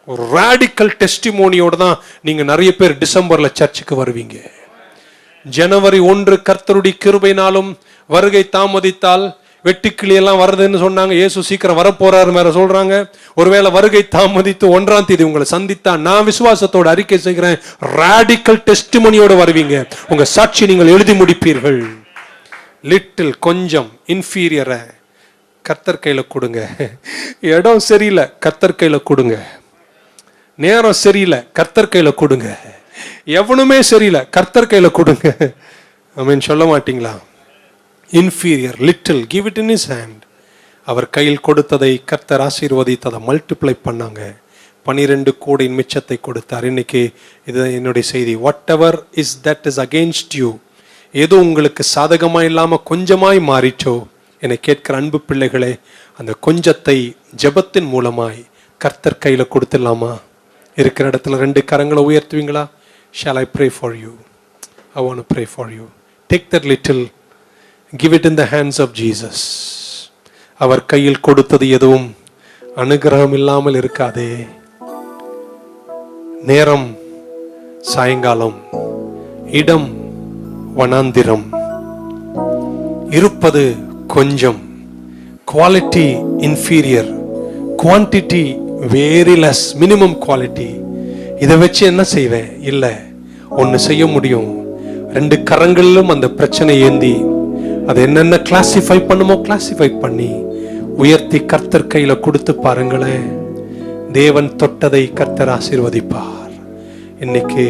A: ஒரு ராடிக்கல் டெஸ்டிமோனியோட தான் நீங்க நிறைய பேர் டிசம்பர்ல சர்ச்சுக்கு வருவீங்க. ஜனவரி 1 கர்த்தருடைய கிருபையினாலும் வருகை தாமதித்தால், வெட்டுக்கிளி எல்லாம் வருதுன்னு சொன்னாங்க, இயேசு சீக்கிரம் வரப்போறாரு வேற சொல்றாங்க. ஒருவேளை வருகை தாமதித்து 1ஆம் தேதி உங்களை சந்தித்தா, நான் விசுவாசத்தோட அறிக்கை செய்கிறேன், ராடிக்கல் டெஸ்டிமோனியோட வருவீங்க. உங்க சாட்சி நீங்கள் எழுதி முடிப்பீர்கள். லிட்டில் கொஞ்சம் இன்ஃபீரியரை கர்த்தர் கையில கொடுங்க. இடம் சரியில்லை, கர்த்தர் கையில கொடுங்க. நேரம் சரியில்லை, கர்த்தர் கையில கொடுங்க. எவனுமே சரியில்லை, கர்த்தர் கையில கொடுங்க. ஆமென் சொல்ல மாட்டீங்களா? Inferior, little, give it in his hand. அவர் கையில் கொடுத்ததை கர்த்தர் ஆசீர்வதித்ததை மல்டிப்ளை பண்ணாங்க. 12 கோடியின் மிச்சத்தை கொடுத்தார். இன்னைக்கு இது என்னுடைய செய்தி. What ever is that is against you, ஏதோ உங்களுக்கு சாதகமா இல்லாம கொஞ்சமாய் மாறிச்சோ, என்னை கேட்கிற அன்பு பிள்ளைகளே, அந்த கொஞ்சத்தை ஜெபத்தின் மூலமாய் கர்த்தர் கையில கொடுத்துடலாமா? இருக்கிற இடத்துல 2 கரங்களை உயர்த்துவீங்களா? Shall I pray for you? I want to pray for you. Take that little, give it in the hands of Jesus. அவர் கையில் கொடுத்தது எதுவும் அனுகிரகம் இல்லாமல் இருக்காதே. நேரம் சாயங்காலம், இடம் வனாந்திரம், இருப்பது கொஞ்சம், quality inferior, quantity very less, minimum quality. இதை வச்சு என்ன செய்வேன்? இல்லை, ஒன்று செய்ய முடியும். 2 கரங்களிலும் அந்த பிரச்சனை ஏந்தி அது என்னென்ன கிளாசிஃபை பண்ணுமோ கிளாசிஃபை பண்ணி உயர்த்தி கர்த்தர் கையில கொடுத்து பாருங்களேன். தேவன் தொட்டதை கர்த்தர் ஆசீர்வதிப்பார். இன்னைக்கு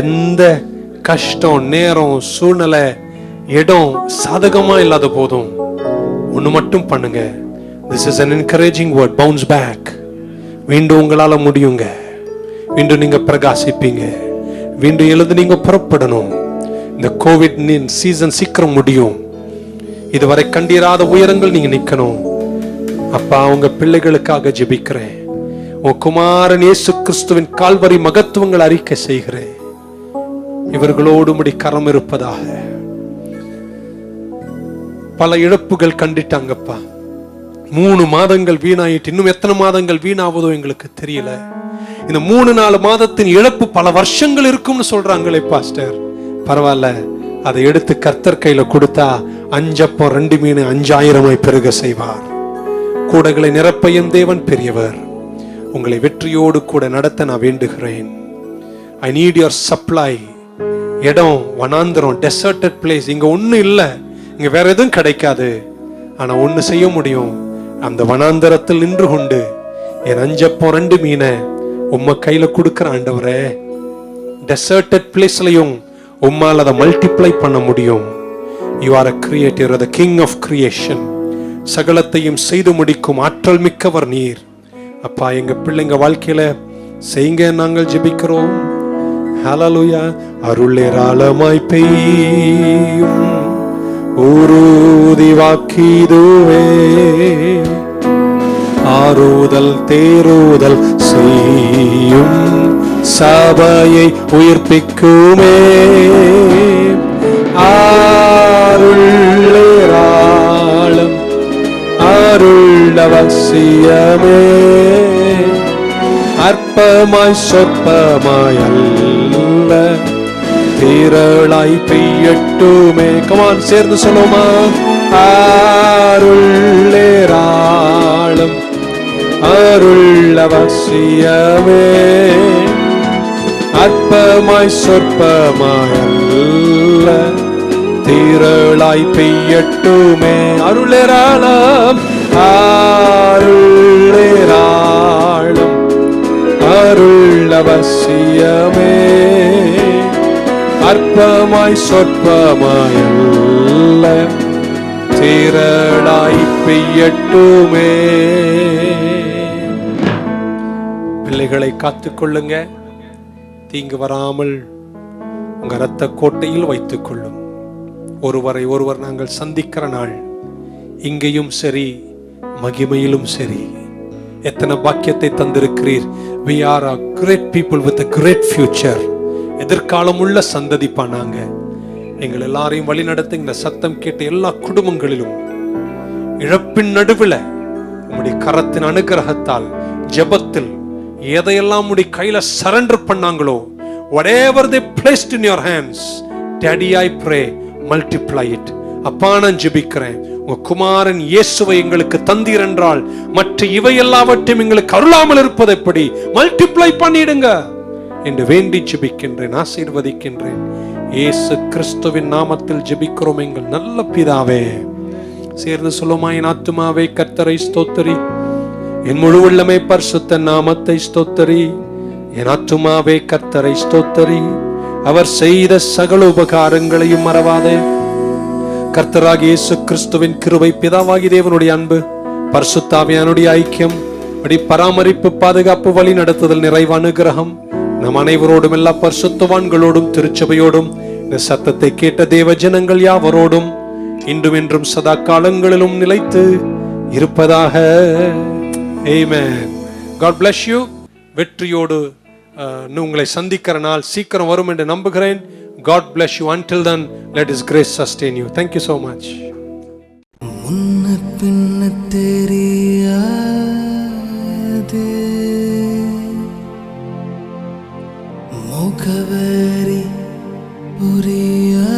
A: எந்த கஷ்டம், நேரம், சூழ்நிலை, இடம் சாதகமா இல்லாத போதும் ஒன்று மட்டும் பண்ணுங்க. This is an encouraging word. Bounce back. மீண்டும் உங்களால முடியுங்க. மீண்டும் நீங்க பிரகாசிப்பீங்க. மீண்டும் எழுந்து நீங்க புறப்படணும். இந்த கோவிட் சீசன் சீக்கிரம் முடியும். இதுவரை கண்டிராத உயரங்கள் நீங்க நிக்கணும். அப்பா, உங்க பிள்ளைகளுக்காக ஜெபிக்கிறேன். உன் குமாரன் இயேசு கிறிஸ்துவின் கால்வரி மகத்துவங்கள் அறிக்கை செய்கிறேன். இவர்களோடு முடி கரம் இருப்பதாக. பல இழப்புகள் கண்டிட்டாங்கப்பா. 3 மாதங்கள் வீணாயிட்டு, இன்னும் எத்தனை மாதங்கள் வீணாவதோ எங்களுக்கு தெரியல. இந்த 3-4 மாதத்தின் இழப்பு பல வருஷங்கள் இருக்கும்னு சொல்றாங்களே பாஸ்டர். பரவாயில்ல, அதை எடுத்து கர்த்தர் கையில கொடுத்தா 5 அப்பம் 2 மீன் 5000 பெருக செய்வார். கூடைகளை நிரப்பையும் தேவன் பெரியவர். உங்களை வெற்றியோடு கூட நடத்த நான் வேண்டுகிறேன். I need your supply. இடம் வனாந்திரம், டெசர்டட் பிளேஸ், இங்க ஒண்ணு இல்லை, இங்க வேற எதுவும் கிடைக்காது. ஆனா ஒண்ணு செய்ய முடியும். அந்த வனாந்தரத்தில் நின்று கொண்டு என் 5 அப்பம் 2 மீனை உம்ம கையில கொடுக்கிற ஆண்டவரே, டெசர்டட் பிளேஸ்லயும் உம்மால் அதை மல்டிப்ளை பண்ண முடியும். You are a creator, the king of creation. சகலத்தையும் செய்து முடிக்கும் ஆற்றல் மிக்கவர் நீர். அப்பா, எங்க பிள்ளைங்க வாழ்க்கையில செய்யுங்க, நாங்கள் ஜெபிக்கிறோம். ஹல்லேலூயா. அருளேராளமாய் பெய்யும் உறுதி வாக்கிதுவே, ஆறுதல் தேறுதல் செய்யும் சபையை உயிர்ப்பிக்குமே. அருளேராளம் அருள் அருளவசியமே. அற்பமாய் சொற்பமாய் அல்ல, திரளாய் பெய்யட்டுமே. கமான், சேர்ந்து சொல்லுமா? அருளேராளும் அருளவசியமே. அற்பமாய் சொற்பமாய் அல்ல, திரளாய் பெய்யட்டுமே. அருளேராளம் அருளேராளம் அருளவசியமே. அற்பமாய் சொற்பமாய் அல்ல, திரளாய் பெய்யட்டுமே. பிள்ளைகளை காத்துக்கொள்ளுங்க, தீங்கு வராமல் உங்க இரத்த கோட்டையில் வைத்துக் கொள்ளும். ஒருவரை ஒருவர் நாங்கள் சந்திக்கிற நாள், இங்கேயும் சரி மகிமையிலும் சரி. எத்தனை பாக்கியத்தை தந்திருக்கிறீர். We are a great people with a great future. எதிர்காலம் உள்ள சந்ததிப்பா. நாங்க எங்கள் எல்லாரையும் வழி நடத்த இந்த சத்தம் கேட்ட எல்லா குடும்பங்களிலும் இழப்பின் நடுவில் உம்முடைய கரத்தின் அனுகிரகத்தால் ஜெபத்தில் எதையெல்லாம் உம்முடைய கையில சரண்டர் பண்ணாங்களோ, whatever they placed in your hands, Daddy, I pray, multiply it. அப்பா, நான் ஜெபிக்கிறேன், உங்க குமாரன் இயேசுவை எங்களுக்கு தந்தீர் என்றால் மற்ற இவை எல்லாவற்றையும் எங்களுக்கு அருளாமல் இருப்பது எப்படி? மல்டிப்ளை பண்ணிடுங்க என்று வேண்டி ஜெபிக்கின்றேன், ஆசீர்வதிக்கின்றேன். இயேசு கிறிஸ்துவின் நாமத்தில் ஜெபிக்கிறோம் எங்கள் நல்ல பிதாவே. சேர்ந்து சொல்லுமா? என் ஆத்துமாவே கர்த்தரை ஸ்தோத்திரி, என் முழு உள்ளமே பரிசுத்த நாமத்தை ஸ்தோத்திரி. என் ஆத்துமாவே கர்த்தரை ஸ்தோத்திரி, அவர் செய்த சகல உபகாரங்களையும் மறவாதே. கர்த்தராகிய இயேசு கிறிஸ்துவின் கிருபை, பிதாவாகிய தேவனுடைய அன்பு, பரிசுத்த ஆவியானுடைய ஐக்கியம், பராமரிப்பு, பாதுகாப்பு, வழி நடத்துதல், நிறைவு அனுகிரகம் நம் அனைவரோடும், எல்லா பரிசுத்தவான்களோடும், திருச்சபையோடும், இந்த சத்தத்தை கேட்ட தேவ ஜனங்கள் யாவரோடும் இன்றும் என்றும் சதா காலங்களிலும் நிலைத்து இருப்பதாக. ஆமென். God bless you. வெற்றியோடு உங்களை சந்திக்கிற நாள் சீக்கிரம் வரும் என்று நம்புகிறேன். God bless you. Until then, let His grace sustain you. Thank you so much.
B: முன்ன பின்ன தெரியாது, முகவரி புரியாது,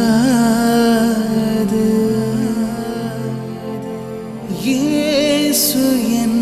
B: இயேசு என்